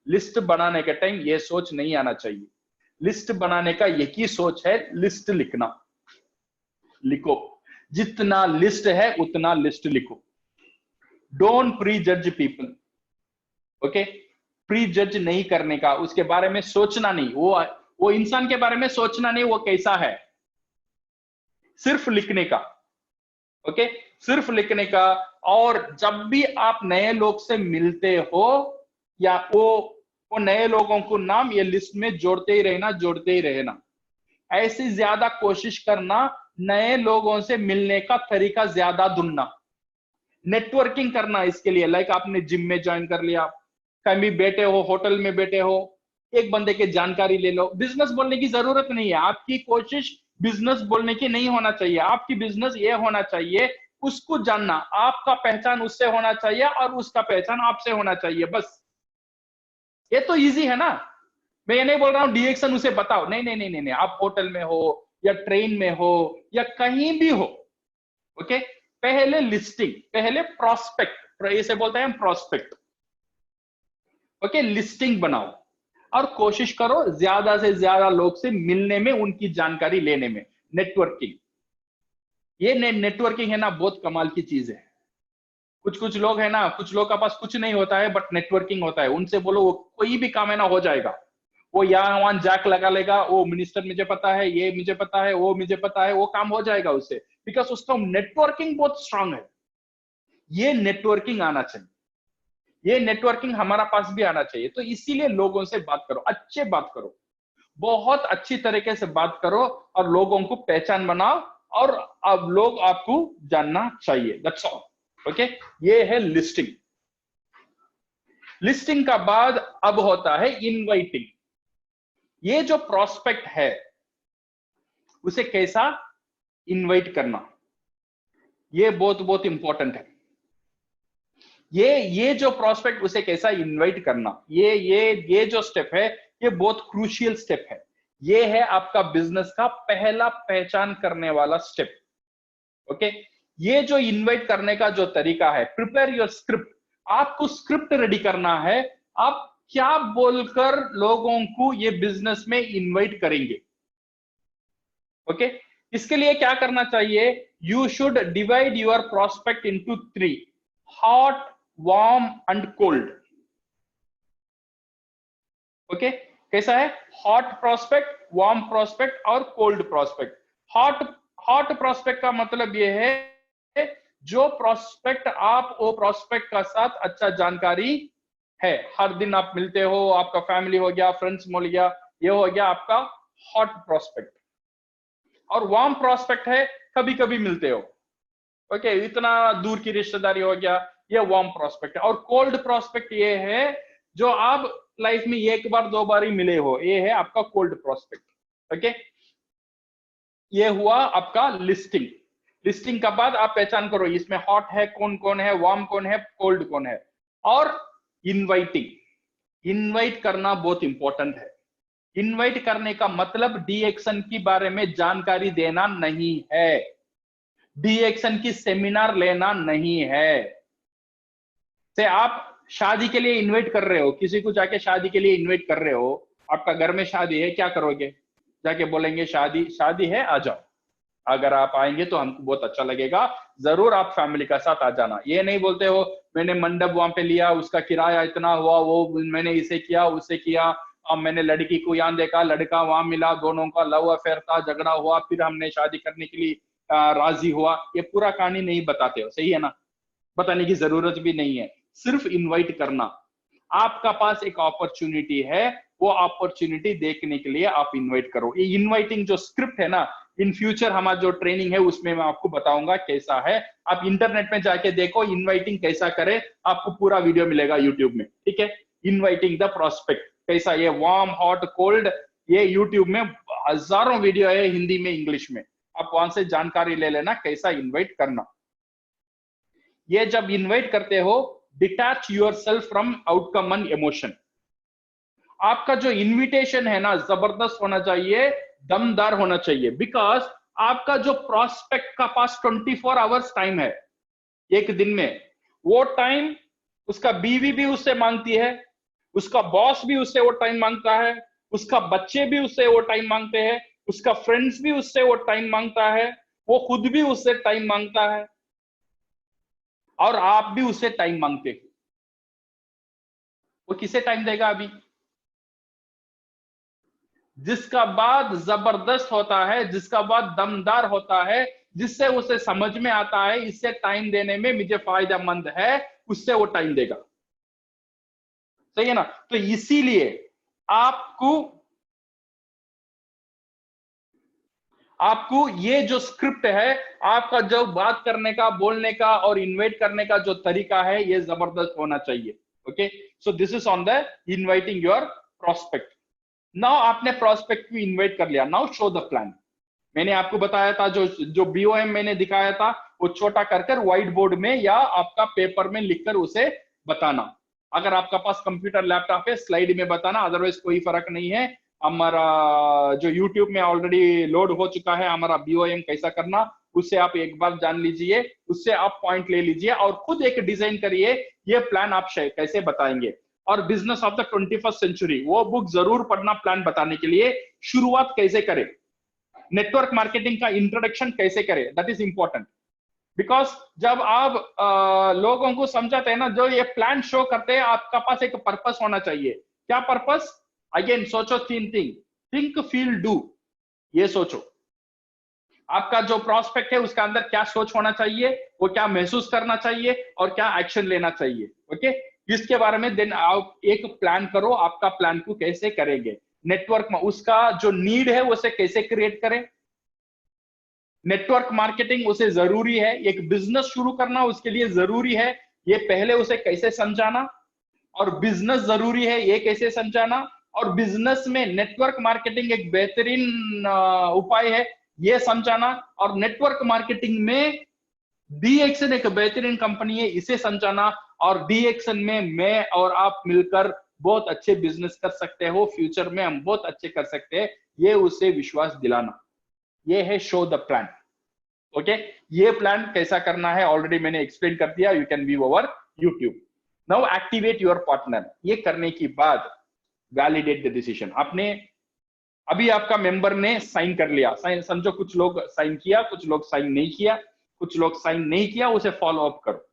लिस्ट बनाने के टाइम ये सोच नहीं आना चाहिए। लिस्ट बनाने का एक ही सोच है, लिस्ट लिखना। लिखो, जितना लिस्ट है उतना लिस्ट लिखो। डोंट प्री जज पीपल। ओके, प्री जज नहीं करने का, उसके बारे में सोचना नहीं, वो इंसान के बारे में सोचना नहीं, वो कैसा है, सिर्फ लिखने का। ओके, सिर्फ लिखने का। और जब भी आप नए लोग से मिलते हो, या वो नए लोगों को नाम ये लिस्ट में जोड़ते ही रहना, जोड़ते ही रहना। ऐसी ज्यादा कोशिश करना, नए लोगों से मिलने का तरीका ज्यादा ढूंढना, नेटवर्किंग करना। इसके लिए लाइक आपने जिम में ज्वाइन कर लिया, कहीं बैठे हो, होटल में बैठे हो, एक बंदे की जानकारी ले लो। बिजनेस बोलने की जरूरत नहीं है, आपकी कोशिश बिजनेस बोलने की नहीं होना चाहिए। आपकी बिजनेस ये होना चाहिए, उसको जानना, आपका पहचान उससे होना चाहिए और उसका पहचान आपसे होना चाहिए, बस। ये तो इजी है ना। मैं ये नहीं बोल रहा हूं डीएक्शन उसे बताओ, नहीं नहीं नहीं नहीं, आप होटल में हो या ट्रेन में हो या कहीं भी हो, ओके, पहले लिस्टिंग, पहले प्रोस्पेक्ट, इसे बोलते हैं प्रोस्पेक्ट। ओके, लिस्टिंग बनाओ और कोशिश करो ज्यादा से ज्यादा लोग से मिलने में, उनकी जानकारी लेने में। नेटवर्किंग, ये नेटवर्किंग है ना, बहुत कमाल की चीज है। कुछ लोग है ना, कुछ लोग का पास कुछ नहीं होता है बट नेटवर्किंग होता है, उनसे बोलो वो कोई भी काम है ना हो जाएगा। वो यहाँ वहां जैक लगा लेगा, वो मिनिस्टर मुझे पता है, ये मुझे पता है, वो मुझे पता है, वो काम हो जाएगा उससे, बिकॉज उसका नेटवर्किंग बहुत स्ट्रांग है। ये नेटवर्किंग आना चाहिए, ये नेटवर्किंग हमारा पास भी आना चाहिए। तो इसीलिए लोगों से बात करो, अच्छे बात करो, बहुत अच्छी तरीके से बात करो और लोगों को पहचान बनाओ और अब लोग आपको जानना चाहिए। That's all. ओके, ये है लिस्टिंग। लिस्टिंग का बाद अब होता है इनवाइटिंग। ये जो प्रोस्पेक्ट है उसे कैसा इनवाइट करना, ये बहुत बहुत इंपॉर्टेंट है। ये जो प्रोस्पेक्ट उसे कैसा इनवाइट करना, ये जो स्टेप है ये बहुत क्रूशियल स्टेप है। ये है आपका बिजनेस का पहला पहचान करने वाला स्टेप। ओके, ये जो इनवाइट करने का जो तरीका है, प्रिपेयर योर स्क्रिप्ट। आपको स्क्रिप्ट रेडी करना है, आप क्या बोलकर लोगों को ये बिजनेस में इनवाइट करेंगे। ओके, इसके लिए क्या करना चाहिए, you should divide your prospect into 3, hot, warm and cold. Okay, कैसा है, हॉट प्रोस्पेक्ट, वार्म प्रोस्पेक्ट और कोल्ड प्रोस्पेक्ट। हॉट प्रोस्पेक्ट का मतलब ये है जो प्रोस्पेक्ट आप वो प्रोस्पेक्ट का साथ अच्छा जानकारी है, हर दिन आप मिलते हो, आपका फैमिली हो गया, फ्रेंड्स हो गया, ये हो गया आपका हॉट प्रोस्पेक्ट। और वार्म प्रोस्पेक्ट है कभी कभी मिलते हो, ओके, इतना दूर की रिश्तेदारी हो गया, ये वार्म प्रोस्पेक्ट है। और कोल्ड प्रोस्पेक्ट ये है जो आप लाइफ में एक बार दो बार ही मिले हो, ये है आपका कोल्ड प्रोस्पेक्ट। ओके, ये हुआ आपका लिस्टिंग। लिस्टिंग का बाद आप पहचान करो इसमें हॉट है कौन कौन है, वार्म कौन है, कोल्ड कौन है। और इनवाइटिंग, इनवाइट करना बहुत इंपॉर्टेंट है। इनवाइट करने का मतलब डीएक्शन के बारे में जानकारी देना नहीं है, डीएक्शन की सेमिनार लेना नहीं है। से आप शादी के लिए इनवाइट कर रहे हो, किसी को जाके शादी के लिए इनवाइट कर रहे हो, आपका घर में शादी है, क्या करोगे, जाके बोलेंगे शादी है आ जाओ, अगर आप आएंगे तो हमको बहुत अच्छा लगेगा, जरूर आप फैमिली का साथ आ जाना। ये नहीं बोलते हो मैंने मंडप वहां पे लिया, उसका किराया इतना हुआ, वो मैंने इसे किया उससे किया, अब मैंने लड़की को यहाँ देखा, लड़का वहां मिला, दोनों का लव अफेयर था, झगड़ा हुआ, फिर हमने शादी करने के लिए राजी हुआ। ये पूरा कहानी नहीं बताते हो, सही है ना, बताने की जरूरत भी नहीं है, सिर्फ इनवाइट करना। आपका पास एक अपॉर्चुनिटी है, वो अपॉर्चुनिटी देखने के लिए आप इनवाइट करो। ये इनवाइटिंग जो स्क्रिप्ट है ना, इन फ्यूचर हमारा जो ट्रेनिंग है उसमें मैं आपको बताऊंगा कैसा है। आप इंटरनेट में जाके देखो इनवाइटिंग कैसा करे, आपको पूरा वीडियो मिलेगा यूट्यूब में, ठीक है। इनवाइटिंग द प्रोस्पेक्ट कैसा, ये वार्म, हॉट, कोल्ड, ये यूट्यूब में हजारों वीडियो है, हिंदी में, इंग्लिश में, आप वहां से जानकारी ले लेना कैसा इनवाइट करना। ये जब इनवाइट करते हो, detach yourself from outcome and emotion. आपका जो इनविटेशन है ना, जबरदस्त होना चाहिए, दमदार होना चाहिए, बिकॉज आपका जो प्रोस्पेक्ट का पास 24 आवर्स टाइम है एक दिन में, वो टाइम उसका बीवी भी उससे मांगती है, उसका बॉस भी उससे वो टाइम मांगता है, उसका बच्चे भी उससे वो टाइम मांगते हैं, उसका फ्रेंड्स भी उससे वो टाइम मांगता है, वो खुद भी उससे टाइम मांगता है, और आप भी उससे टाइम मांगते हो। वो किसे टाइम देगा अभी, जिसका बाद जबरदस्त होता है, जिसका बाद दमदार होता है, जिससे उसे समझ में आता है इससे टाइम देने में मुझे फायदेमंद है, उससे वो टाइम देगा, सही है ना। तो इसीलिए आपको ये जो स्क्रिप्ट है, आपका जो बात करने का, बोलने का और इनवाइट करने का जो तरीका है, ये जबरदस्त होना चाहिए। Okay, so this is on the inviting your prospect. Now आपने प्रोस्पेक्ट को इनवाइट कर लिया, नाउ शो द प्लान। मैंने आपको बताया था जो बीओएम मैंने दिखाया था, वो छोटा कर व्हाइट बोर्ड में या आपका पेपर में लिखकर उसे बताना। अगर आपका पास कंप्यूटर लैपटॉप है, स्लाइड में बताना, अदरवाइज कोई फर्क नहीं है। हमारा जो यूट्यूब में ऑलरेडी लोड हो चुका है हमारा बीओएम कैसा करना, उससे आप एक बार जान लीजिए, उससे आप पॉइंट ले लीजिए और खुद एक डिजाइन करिए, ये प्लान आप कैसे बताएंगे। और business of the 21st century, वो बुक जरूर पढ़ना प्लान बताने के लिए। शुरुआत कैसे करें, नेटवर्क मार्केटिंग का इंट्रोडक्शन कैसे करें, दैट इज इंपॉर्टेंट। बिकॉज जब आप लोगों को समझाते हैं ना, जो ये प्लान शो करते हैं, आपका पास एक पर्पस होना चाहिए। क्या पर्पस, अगेन सोचो, तीन थिंग, थिंक, फील, डू, ये सोचो। आपका जो प्रोस्पेक्ट है उसका अंदर क्या सोच होना चाहिए, वो क्या महसूस करना चाहिए और क्या एक्शन लेना चाहिए। ओके, इसके बारे में देन आप एक प्लान करो, आपका प्लान को कैसे करेंगे, नेटवर्क में उसका जो नीड है उसे कैसे क्रिएट करें। नेटवर्क मार्केटिंग उसे जरूरी है, एक बिजनेस शुरू करना उसके लिए जरूरी है, ये पहले उसे कैसे समझाना, और बिजनेस जरूरी है ये कैसे समझाना, और बिजनेस में नेटवर्क मार्केटिंग एक बेहतरीन उपाय है ये समझाना, और नेटवर्क मार्केटिंग में डीएक्सन एक बेहतरीन कंपनी है इसे समझाना, और डीएक्सन में मैं और आप मिलकर बहुत अच्छे बिजनेस कर सकते हो, फ्यूचर में हम बहुत अच्छे कर सकते हैं, ये उसे विश्वास दिलाना। ये है शो द प्लान। ओके, ये प्लान कैसा करना है ऑलरेडी मैंने एक्सप्लेन कर दिया, you can view over YouTube. Now activate your partner. ये करने के बाद वैलिडेट द डिसीजन। आपने अभी आपका मेंबर ने साइन कर लिया, साइन समझो कुछ लोग साइन किया, कुछ लोग साइन नहीं किया, कुछ लोग साइन नहीं किया, उसे फॉलो अप करो।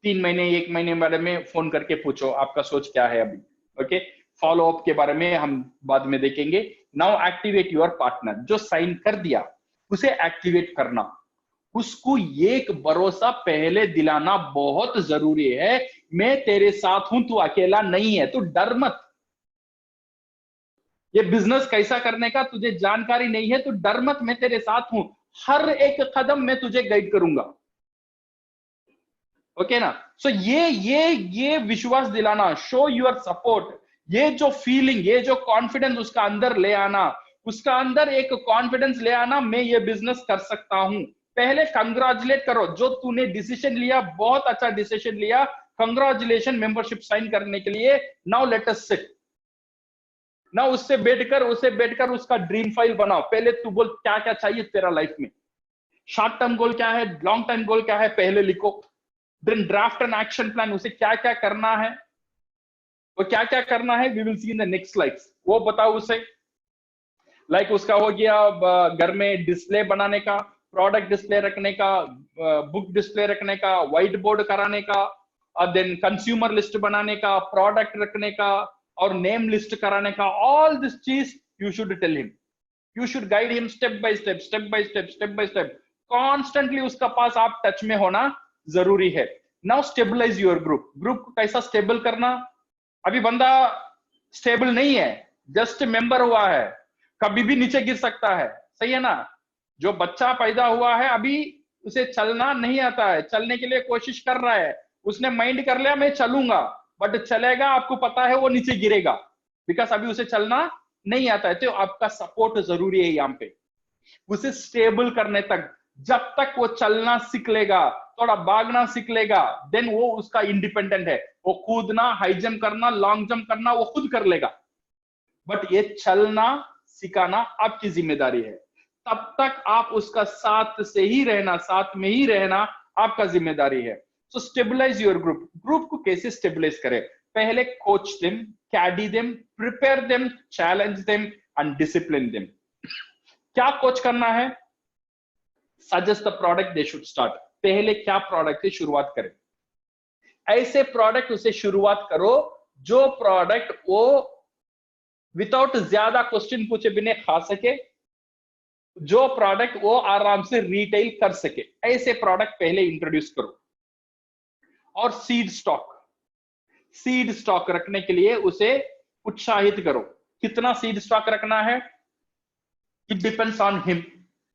3 महीने 1 महीने बारे में फोन करके पूछो आपका सोच क्या है अभी। ओके, फॉलो अप के बारे में हम बाद में देखेंगे। Now activate your partner. जो साइन कर दिया उसे एक्टिवेट करना, उसको एक भरोसा पहले दिलाना बहुत जरूरी है, मैं तेरे साथ हूं, तू अकेला नहीं है, तू डर मत। ये बिजनेस कैसा करने का तुझे जानकारी नहीं है, तू डर मत, मैं तेरे साथ हूं, हर एक कदम मैं तुझे गाइड करूंगा। ओके ना, सो ये विश्वास दिलाना, शो योर सपोर्ट, ये जो फीलिंग, ये जो कॉन्फिडेंस उसका अंदर ले आना, उसका अंदर एक कॉन्फिडेंस ले आना, मैं ये बिजनेस कर सकता हूं। पहले कंग्रेचुलेट करो, जो तूने डिसीजन लिया बहुत अच्छा डिसीजन लिया, कंग्रेचुलेशन मेंबरशिप साइन करने के लिए। नाउ लेट अस सिट, ना उससे बैठकर उसका ड्रीम फाइल बनाओ। पहले तू बोल क्या क्या चाहिए तेरा लाइफ में, शॉर्ट टर्म गोल क्या है, लॉन्ग टर्म गोल क्या है, पहले लिखो। Then draft an action plan, उसे क्या क्या करना है, वो क्या क्या करना है, we will see in the next slides, वो बताओ उसे। लाइक उसका हो गया घर में डिस्प्ले बनाने का, प्रोडक्ट डिस्प्ले रखने का, बुक डिस्प्ले रखने का, व्हाइट बोर्ड कराने का, और देन कंज्यूमर लिस्ट बनाने का, प्रोडक्ट रखने का, और नेम लिस्ट कराने का। ऑल दिस चीज you should tell him, you should guide him step by step, step by step, step by step. Constantly उसका पास आप टच में होना जरूरी है। Now stabilize your group. Group को कैसा स्टेबल करना, अभी बंदा स्टेबल नहीं है, जस्ट मेंबर हुआ है, कभी भी नीचे गिर सकता है, सही है ना। जो बच्चा पैदा हुआ है अभी उसे चलना नहीं आता है, चलने के लिए कोशिश कर रहा है, उसने माइंड कर लिया मैं चलूंगा, बट चलेगा, आपको पता है वो नीचे गिरेगा, बिकॉज अभी उसे चलना नहीं आता है। तो आपका सपोर्ट जरूरी है यहाँ पे, उसे स्टेबल करने तक। जब तक वो चलना सीख लेगा, थोड़ा भागना सीख लेगा, देन वो उसका इंडिपेंडेंट है, वो कूदना, हाई जंप करना, लॉन्ग जंप करना वो खुद कर लेगा। बट ये चलना सिखाना आपकी जिम्मेदारी है, तब तक आप उसका साथ से ही रहना, साथ में ही रहना आपका जिम्मेदारी है। So stabilize your group. Group को कैसे स्टेबलाइज करें, पहले coach them, caddy them, prepare them, challenge them and discipline them. क्या कोच करना है, suggest the product they should start. पहले क्या प्रोडक्ट से शुरुआत करें, ऐसे प्रोडक्ट उसे शुरुआत करो जो प्रोडक्ट वो विदाउट ज्यादा क्वेश्चन पूछे बिना खा सके, जो प्रोडक्ट वो आराम से रिटेल कर सके, ऐसे प्रोडक्ट पहले इंट्रोड्यूस करो। और सीड स्टॉक रखने के लिए उसे उत्साहित करो। कितना सीड स्टॉक रखना है, it depends on him.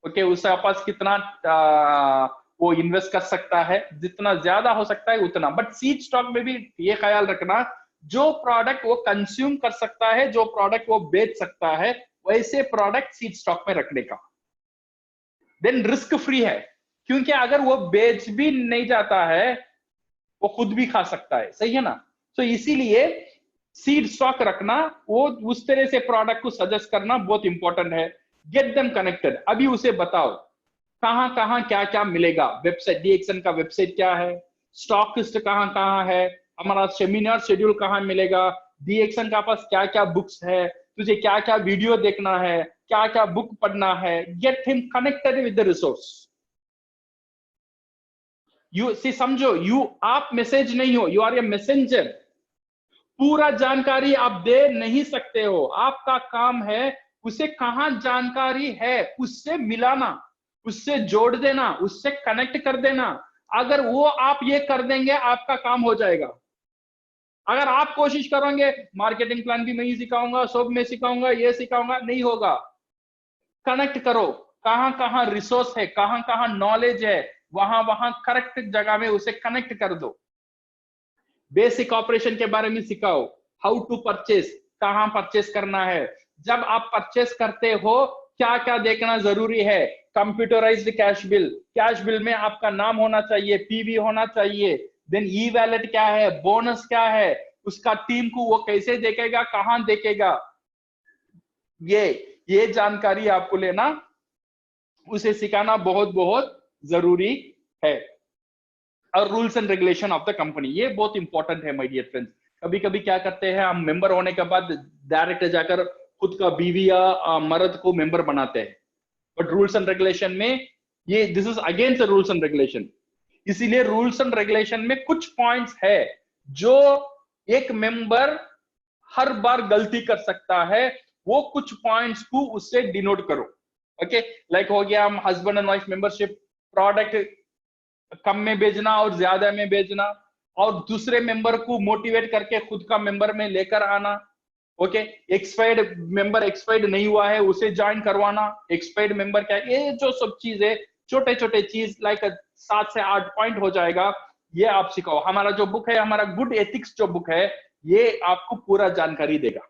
Okay, उसके पास कितना वो इन्वेस्ट कर सकता है, जितना ज्यादा हो सकता है उतना। बट सीड स्टॉक में भी ये ख्याल रखना, जो प्रोडक्ट वो कंज्यूम कर सकता है, जो प्रोडक्ट वो बेच सकता है, वैसे प्रोडक्ट सीड स्टॉक में रखने का। देन रिस्क फ्री है, क्योंकि अगर वो बेच भी नहीं जाता है वो खुद भी खा सकता है, सही है ना। तो इसीलिए सीड स्टॉक रखना, वो उस तरह से प्रोडक्ट को सजेस्ट करना बहुत इंपॉर्टेंट है। Get them connected. अभी उसे बताओ कहां कहां क्या क्या मिलेगा, वेबसाइट डीएक्सन का वेबसाइट क्या है, स्टॉक लिस्ट कहां कहां है, हमारा सेमिनार शेड्यूल कहां मिलेगा, डीएक्सन का पास क्या क्या बुक्स है, तुझे क्या क्या वीडियो देखना है, क्या क्या बुक पढ़ना है। Get him connected with the resource. You see समझो, आप मैसेज नहीं हो, यू आर ए मैसेंजर। पूरा जानकारी आप दे नहीं सकते हो, आपका काम है उसे कहाँ जानकारी है उससे मिलाना, उससे जोड़ देना, उससे कनेक्ट कर देना। अगर वो आप ये कर देंगे आपका काम हो जाएगा। अगर आप कोशिश करोगे मार्केटिंग प्लान भी मैं ही सिखाऊंगा, सब मैं सिखाऊंगा, ये सिखाऊंगा, नहीं होगा। कनेक्ट करो, कहां कहां रिसोर्स है, कहां कहां नॉलेज है, वहां वहां करेक्ट जगह में उसे कनेक्ट कर दो। बेसिक ऑपरेशन के बारे में सिखाओ, हाउ टू परचेस, कहां परचेस करना है, जब आप परचेस करते हो क्या क्या देखना जरूरी है। कंप्यूटराइज्ड कैश बिल में आपका नाम होना चाहिए, पीवी होना चाहिए। देन ई वैलेट क्या है, बोनस क्या है, उसका टीम को वो कैसे देखेगा, कहां देखेगा, ये जानकारी आपको लेना, उसे सिखाना बहुत बहुत जरूरी है। और rules and regulation of the company, ये बहुत इंपॉर्टेंट है माय डियर फ्रेंड्स। कभी कभी क्या करते हैं हम, मेंबर होने के बाद डायरेक्ट जाकर खुद का बीवी या मर्द को मेंबर बनाते हैं, बट रूल्स एंड रेगुलेशन में ये this is against the rules and regulation. इसीलिए रूल्स एंड रेगुलेशन में कुछ पॉइंट्स है जो एक मेंबर हर बार गलती कर सकता है, वो कुछ पॉइंट्स को उससे डिनोट करो। ओके, लाइक हो गया हम husband and wife membership, product कम में बेचना और ज्यादा में बेचना, और दूसरे मेंबर को मोटिवेट करके खुद का मेंबर में लेकर आना। ओके, एक्सपायर्ड मेंबर एक्सपायर्ड नहीं हुआ है उसे ज्वाइन करवाना, एक्सपायर्ड मेंबर क्या, ये जो सब चीजें छोटे छोटे चीज लाइक 7 से 8 पॉइंट हो जाएगा, ये आप सिखाओ। हमारा जो बुक है, हमारा गुड एथिक्स जो बुक है, ये आपको पूरा जानकारी देगा,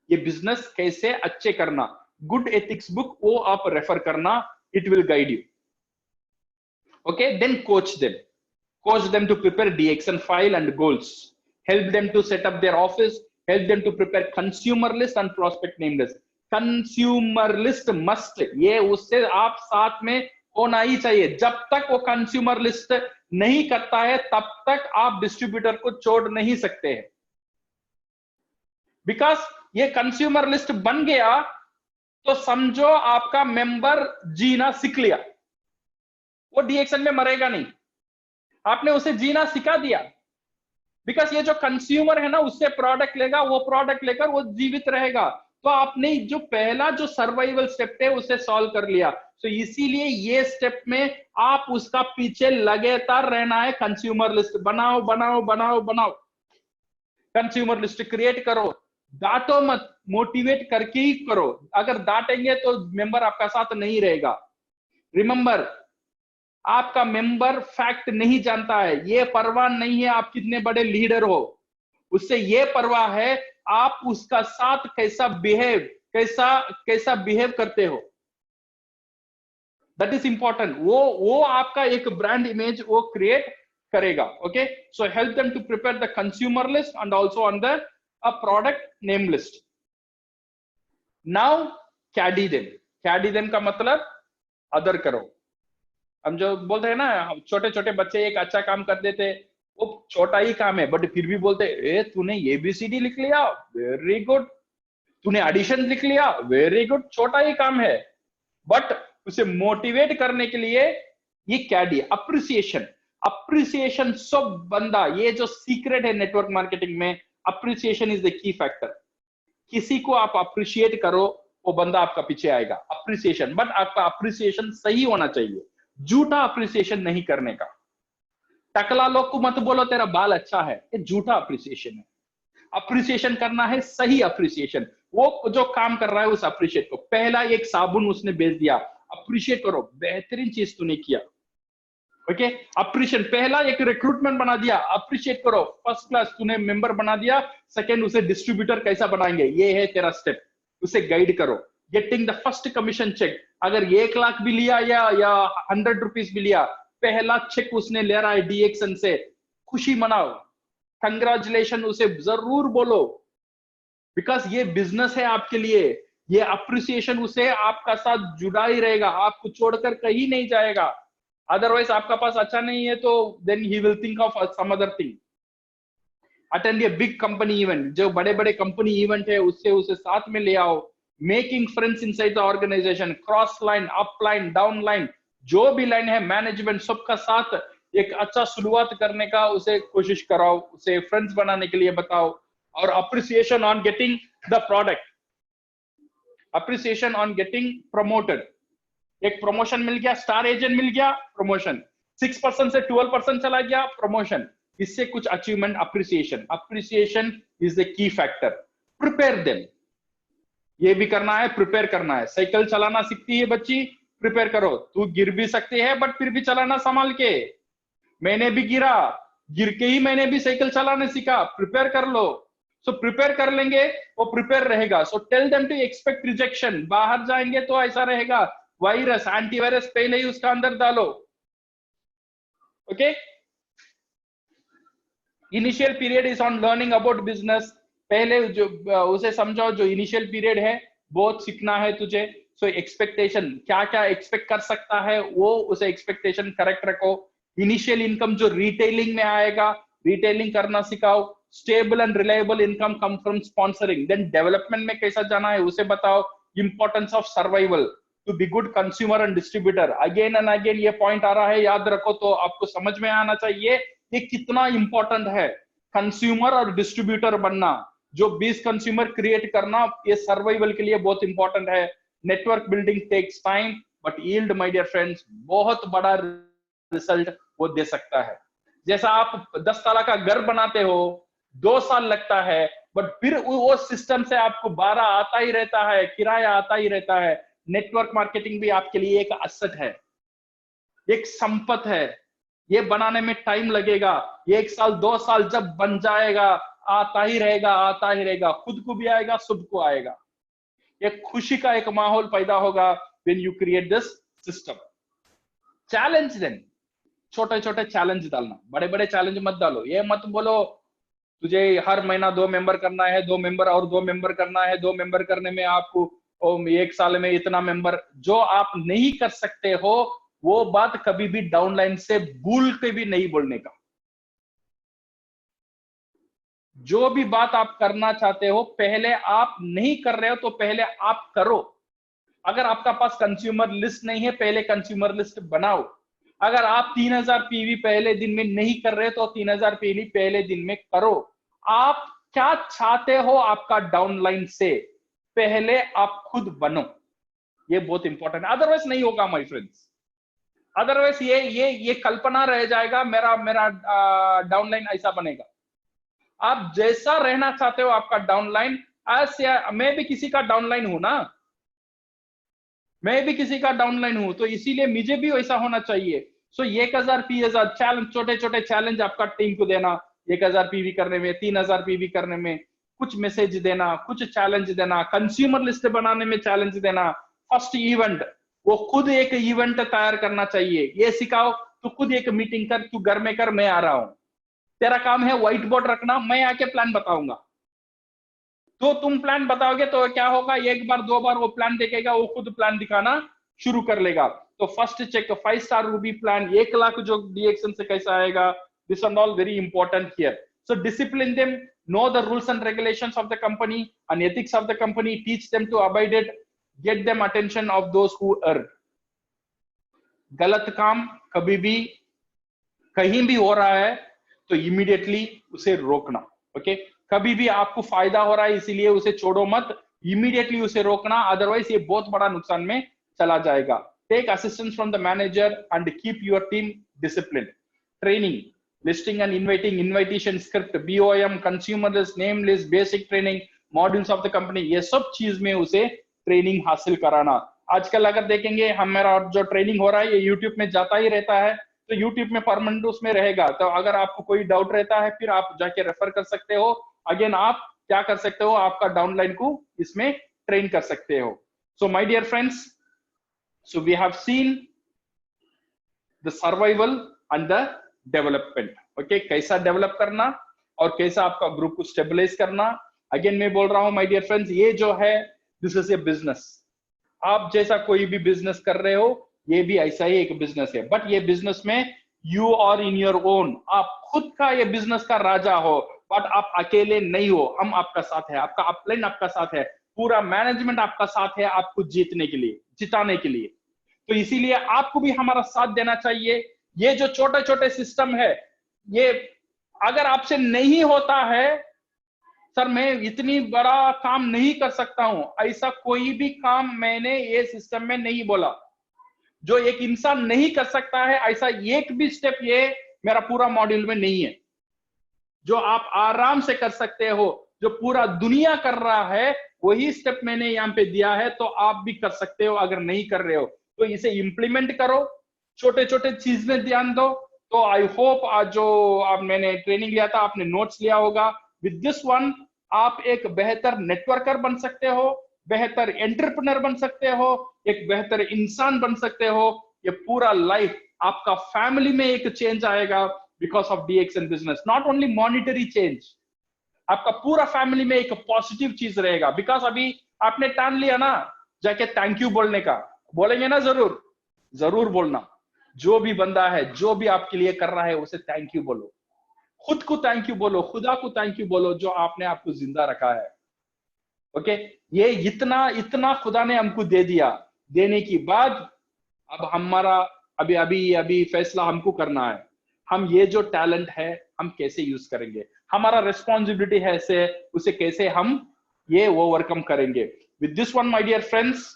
ये बिजनेस कैसे अच्छे करना। गुड एथिक्स बुक वो आप रेफर करना, it will guide you. Okay, then coach them to prepare DXN file and goals, help them to set up their office, help them to prepare consumer list and prospect name list. Consumer list must, ये उससे आप साथ में होना ही चाहिए। जब तक वो कंज्यूमर लिस्ट नहीं करता है तब तक आप डिस्ट्रीब्यूटर को छोड़ नहीं सकते हैं, बिकॉज ये कंज्यूमर लिस्ट बन गया तो समझो आपका मेंबर जीना सीख लिया, वो डीएक्शन में मरेगा नहीं, आपने उसे जीना सिखा दिया। बिकॉज ये जो कंज्यूमर है ना, उससे प्रोडक्ट लेगा, वो प्रोडक्ट लेकर वो जीवित रहेगा। तो आपने जो पहला जो सर्वाइवल स्टेप है उसे सॉल्व कर लिया। तो इसीलिए ये स्टेप में आप उसका पीछे लगातार रहना है। कंज्यूमर लिस्ट बनाओ बनाओ बनाओ बनाओ, कंज्यूमर लिस्ट क्रिएट करो, डांटो मत, मोटिवेट करके ही करो। अगर डांटेंगे तो मेंबर आपका साथ नहीं रहेगा। रिमेंबर, आपका मेंबर फैक्ट नहीं जानता है, ये परवाह नहीं है आप कितने बड़े लीडर हो, उससे ये परवाह है आप उसका साथ कैसा बिहेव करते हो। That is important. वो आपका एक ब्रांड इमेज वो क्रिएट करेगा। Okay, so help them to prepare the consumer list and also on the product name list. Now caddy them का मतलब अदर करो। हम जो बोलते हैं ना, छोटे छोटे बच्चे एक अच्छा काम कर देते, वो छोटा ही काम है बट फिर भी बोलते ए तूने ABCD लिख लिया, वेरी गुड, तूने एडिशन लिख लिया, वेरी गुड, छोटा ही काम है। बट उसे मोटिवेट करने के लिए ये कैडी, अप्रिसिएशन सब बंदा, ये जो सीक्रेट है नेटवर्क मार्केटिंग में, appreciation is the key factor. किसी को आप अप्रिशिएट करो, वो बंदा आपका पीछे आएगा। अप्रिसिएशन, बट आपका अप्रिसिएशन सही होना चाहिए, झूठा अप्रिसिएशन नहीं करने का। टकला लोग को मत बोलो तेरा बाल अच्छा है, ये झूठा अप्रिसिएशन है। अप्रिसिएशन करना है सही अप्रिसिएशन, वो जो काम कर रहा है उस अप्रिशिएट को। पहला एक साबुन उसने बेच दिया, अप्रिशिएट करो, बेहतरीन चीज तूने किया। Okay, appreciate. पहला एक रिक्रूटमेंट बना दिया, अप्रिशिएट करो, फर्स्ट क्लास, तूने मेंबर बना दिया। सेकंड, उसे डिस्ट्रीब्यूटर कैसा बनाएंगे, ये है तेरा स्टेप, उसे गाइड करो। Getting the first commission check, अगर 1 लाख भी लिया या 100 रुपीज भी लिया, पहला चेक उसने ले रहा है डीएक्शन से, खुशी मनाओ, कंग्रेचुलेशन उसे जरूर बोलो, बिकॉज ये बिजनेस है आपके लिए। ये अप्रिसिएशन उसे आपका साथ जुड़ा ही रहेगा, आपको छोड़कर कहीं नहीं जाएगा। अदरवाइज आपका पास अच्छा नहीं है तो then he will think of some other thing. Attend a big company event, जो बड़े बड़े कंपनी इवेंट है उससे उसे साथ में ले आओ। Making friends inside the organization, cross line, up line, down line, जो भी लाइन है, मैनेजमेंट सबका साथ एक अच्छा शुरुआत करने का उसे कोशिश कराओ, उसे फ्रेंड्स बनाने के लिए बताओ। और appreciation on getting the product, appreciation on getting promoted, एक प्रमोशन मिल गया, स्टार एजेंट मिल गया, प्रमोशन, 6% से 12% चला गया, प्रमोशन, इससे कुछ achievement, appreciation, appreciation is the key factor. Prepare them, ये भी करना है, प्रिपेयर करना है। साइकिल चलाना सीखती है बच्ची, प्रिपेयर करो, तू गिर भी सकती है बट फिर भी चलाना संभाल के। मैंने भी गिरा, गिर के ही मैंने भी साइकिल चलाने सीखा, प्रिपेयर कर लो। सो प्रिपेयर कर लेंगे, वो प्रिपेयर रहेगा। So tell them to expect rejection, बाहर जाएंगे तो ऐसा रहेगा, वायरस, एंटीवायरस पहले ही उसका अंदर डालो। Okay, initial period is on learning about business, पहले जो उसे समझाओ, जो इनिशियल पीरियड है बहुत सीखना है तुझे। सो एक्सपेक्टेशन, क्या क्या एक्सपेक्ट कर सकता है वो, उसे एक्सपेक्टेशन करेक्ट रखो। इनिशियल इनकम जो रिटेलिंग में आएगा, रिटेलिंग करना सिखाओ। Stable and reliable income come from sponsoring. Then development में कैसा जाना है उसे बताओ। Importance of survival to be good consumer and distributor, again and again ये पॉइंट आ रहा है, याद रखो, तो आपको समझ में आना चाहिए ये कितना इंपॉर्टेंट है। कंज्यूमर और डिस्ट्रीब्यूटर बनना, जो 20 कंज्यूमर क्रिएट करना, ये सर्वाइवल के लिए बहुत इंपॉर्टेंट है। Network building takes time but yield, my dear friends, बहुत बड़ा रिजल्ट वो दे सकता है। जैसा आप 10 साल का घर बनाते हो, 2 साल लगता है, बट फिर वो सिस्टम से आपको 12 आता ही रहता है, किराया आता ही रहता है। नेटवर्क मार्केटिंग भी आपके लिए एक असेट है, एक संपत्ति है। ये बनाने में टाइम लगेगा, 1 साल 2 साल, जब बन जाएगा आता ही रहेगा, आता ही रहेगा, खुद को भी आएगा, सबको आएगा। एक खुशी का एक माहौल पैदा होगा when you create this system. Challenge then, छोटे छोटे चैलेंज डालना, बड़े बड़े चैलेंज मत डालो। ये मत बोलो तुझे हर महीना 2 मेंबर करना है, 2 मेंबर और 2 मेंबर करना है, 2 मेंबर करने में आपको 1 साल में इतना मेंबर। जो आप नहीं कर सकते हो वो बात कभी भी डाउनलाइन से भूल के भी नहीं बोलने का। जो भी बात आप करना चाहते हो, पहले आप नहीं कर रहे हो तो पहले आप करो। अगर आपका पास कंज्यूमर लिस्ट नहीं है, पहले कंज्यूमर लिस्ट बनाओ। अगर आप 3000 पीवी पहले दिन में नहीं कर रहे तो 3000 पीवी पहले दिन में करो। आप क्या चाहते हो आपका डाउनलाइन से, पहले आप खुद बनो। ये बहुत इंपॉर्टेंट है, अदरवाइज नहीं होगा माय फ्रेंड्स। अदरवाइज ये कल्पना रह जाएगा, मेरा मेरा डाउनलाइन ऐसा बनेगा। आप जैसा रहना चाहते हो आपका डाउनलाइन, मैं भी किसी का डाउनलाइन हूं ना, मैं भी किसी का डाउनलाइन हूं, तो इसीलिए मुझे भी वैसा होना चाहिए। सो 1000 2000 चैलेंज, छोटे छोटे चैलेंज आपका टीम को देना। 1000 पीवी करने में, 3000 पीवी करने में कुछ मैसेज देना, कुछ चैलेंज देना, कंज्यूमर लिस्ट बनाने में चैलेंज देना। फर्स्ट इवेंट, वो खुद एक इवेंट तैयार करना चाहिए, ये सिखाओ। तू खुद एक मीटिंग कर, तू घर में कर, मैं आ रहा हूं, तेरा काम है व्हाइट बोर्ड रखना, मैं आके प्लान बताऊंगा। तो तुम प्लान बताओगे तो क्या होगा, 1 बार 2 बार वो प्लान देखेगा, वो खुद प्लान दिखाना शुरू कर लेगा। तो first check 5 star ruby plan, 1 lakh जो डीएक्शन से कैसा आएगा, this are all very important here. So discipline them, know the rules and regulations of the company and ethics of the company, teach them to abide it, get them attention of those who err। गलत काम कभी भी कहीं भी हो रहा है तो इमीडिएटली उसे रोकना। ओके, कभी भी आपको फायदा हो रहा है इसीलिए उसे छोड़ो मत, इमीडिएटली उसे रोकना, अदरवाइज ये बहुत बड़ा नुकसान में चला जाएगा। Take assistance from the manager and keep your team discipline. Training, listing and inviting, invitation script, BOM, consumer list, name list, basic training, modules of the company, ये सब चीज में उसे ट्रेनिंग हासिल कराना। आजकल अगर देखेंगे हमारा जो ट्रेनिंग हो रहा है ये यूट्यूब में जाता ही रहता है, तो यूट्यूब में परमानेंट उसमें रहेगा। तो अगर आपको कोई डाउट रहता है फिर आप जाके रेफर कर सकते हो। अगेन आप क्या कर सकते हो, आपका डाउनलाइन को इसमें ट्रेन कर सकते हो। So my dear friends, so we have seen the survival and the development. Okay, कैसा डेवलप करना और कैसा आपका ग्रुप को स्टेबलाइज करना। अगेन मैं बोल रहा हूं माय डियर फ्रेंड्स, ये जो है दिस इज ए बिजनेस। आप जैसा कोई भी बिजनेस कर रहे हो, ये भी ऐसा ही एक बिजनेस है, बट ये बिजनेस में you are in your own, आप खुद का ये बिजनेस का राजा हो, बट आप अकेले नहीं हो। हम आपका साथ है, आपका अपलाइन आपका साथ है, पूरा मैनेजमेंट आपका साथ है आपको जीतने के लिए, जिताने के लिए। तो इसीलिए आपको भी हमारा साथ देना चाहिए। ये जो छोटे छोटे सिस्टम है, ये अगर आपसे नहीं होता है सर मैं इतनी बड़ा काम नहीं कर सकता हूं, ऐसा कोई भी काम मैंने ये सिस्टम में नहीं बोला। जो एक इंसान नहीं कर सकता है ऐसा एक भी स्टेप ये मेरा पूरा मॉड्यूल में नहीं है। जो आप आराम से कर सकते हो, जो पूरा दुनिया कर रहा है, वही स्टेप मैंने यहाँ पे दिया है, तो आप भी कर सकते हो। अगर नहीं कर रहे हो तो इसे इंप्लीमेंट करो, छोटे छोटे चीज में ध्यान दो। तो आई होप आज जो मैंने ट्रेनिंग लिया था आपने नोट्स लिया होगा। विद दिस वन आप एक बेहतर नेटवर्कर बन सकते हो, बेहतर एंटरप्रेन्योर बन सकते हो, एक बेहतर इंसान बन सकते हो। ये पूरा लाइफ आपका फैमिली में एक चेंज आएगा because of DXN business. Not only monetary change, आपका पूरा फैमिली में एक पॉजिटिव चीज रहेगा। बिकॉज अभी आपने ठान लिया ना जाके थैंक यू बोलने का, बोलेंगे ना, जरूर जरूर बोलना। जो भी बंदा है, जो भी आपके लिए कर रहा है, उसे थैंक यू बोलो, खुद को थैंक यू बोलो, खुदा को थैंक यू बोलो जो आपने आपको जिंदा रखा है। ओके, ये इतना इतना खुदा ने हमको दे दिया। देने की बाद अब हमारा अभी अभी अभी फैसला हमको करना है, हम ये जो टैलेंट है हम कैसे यूज करेंगे। हमारा रिस्पॉन्सिबिलिटी है से उसे कैसे हम ये ओवरकम करेंगे। With this one my dear friends,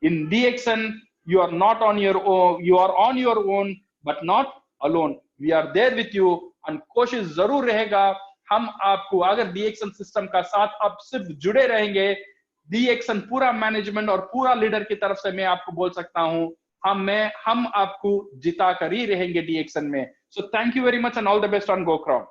in DXN you are not on your own, you are on your own but not alone, we are there with you। and कोशिश जरूर रहेगा हम आपको, अगर DXN सिस्टम का साथ आप सिर्फ जुड़े रहेंगे, DXN पूरा मैनेजमेंट और पूरा लीडर की तरफ से मैं आपको बोल सकता हूं, हम आपको जिता कर ही रहेंगे DXN में। So thank you very much and all the best on GoCrown।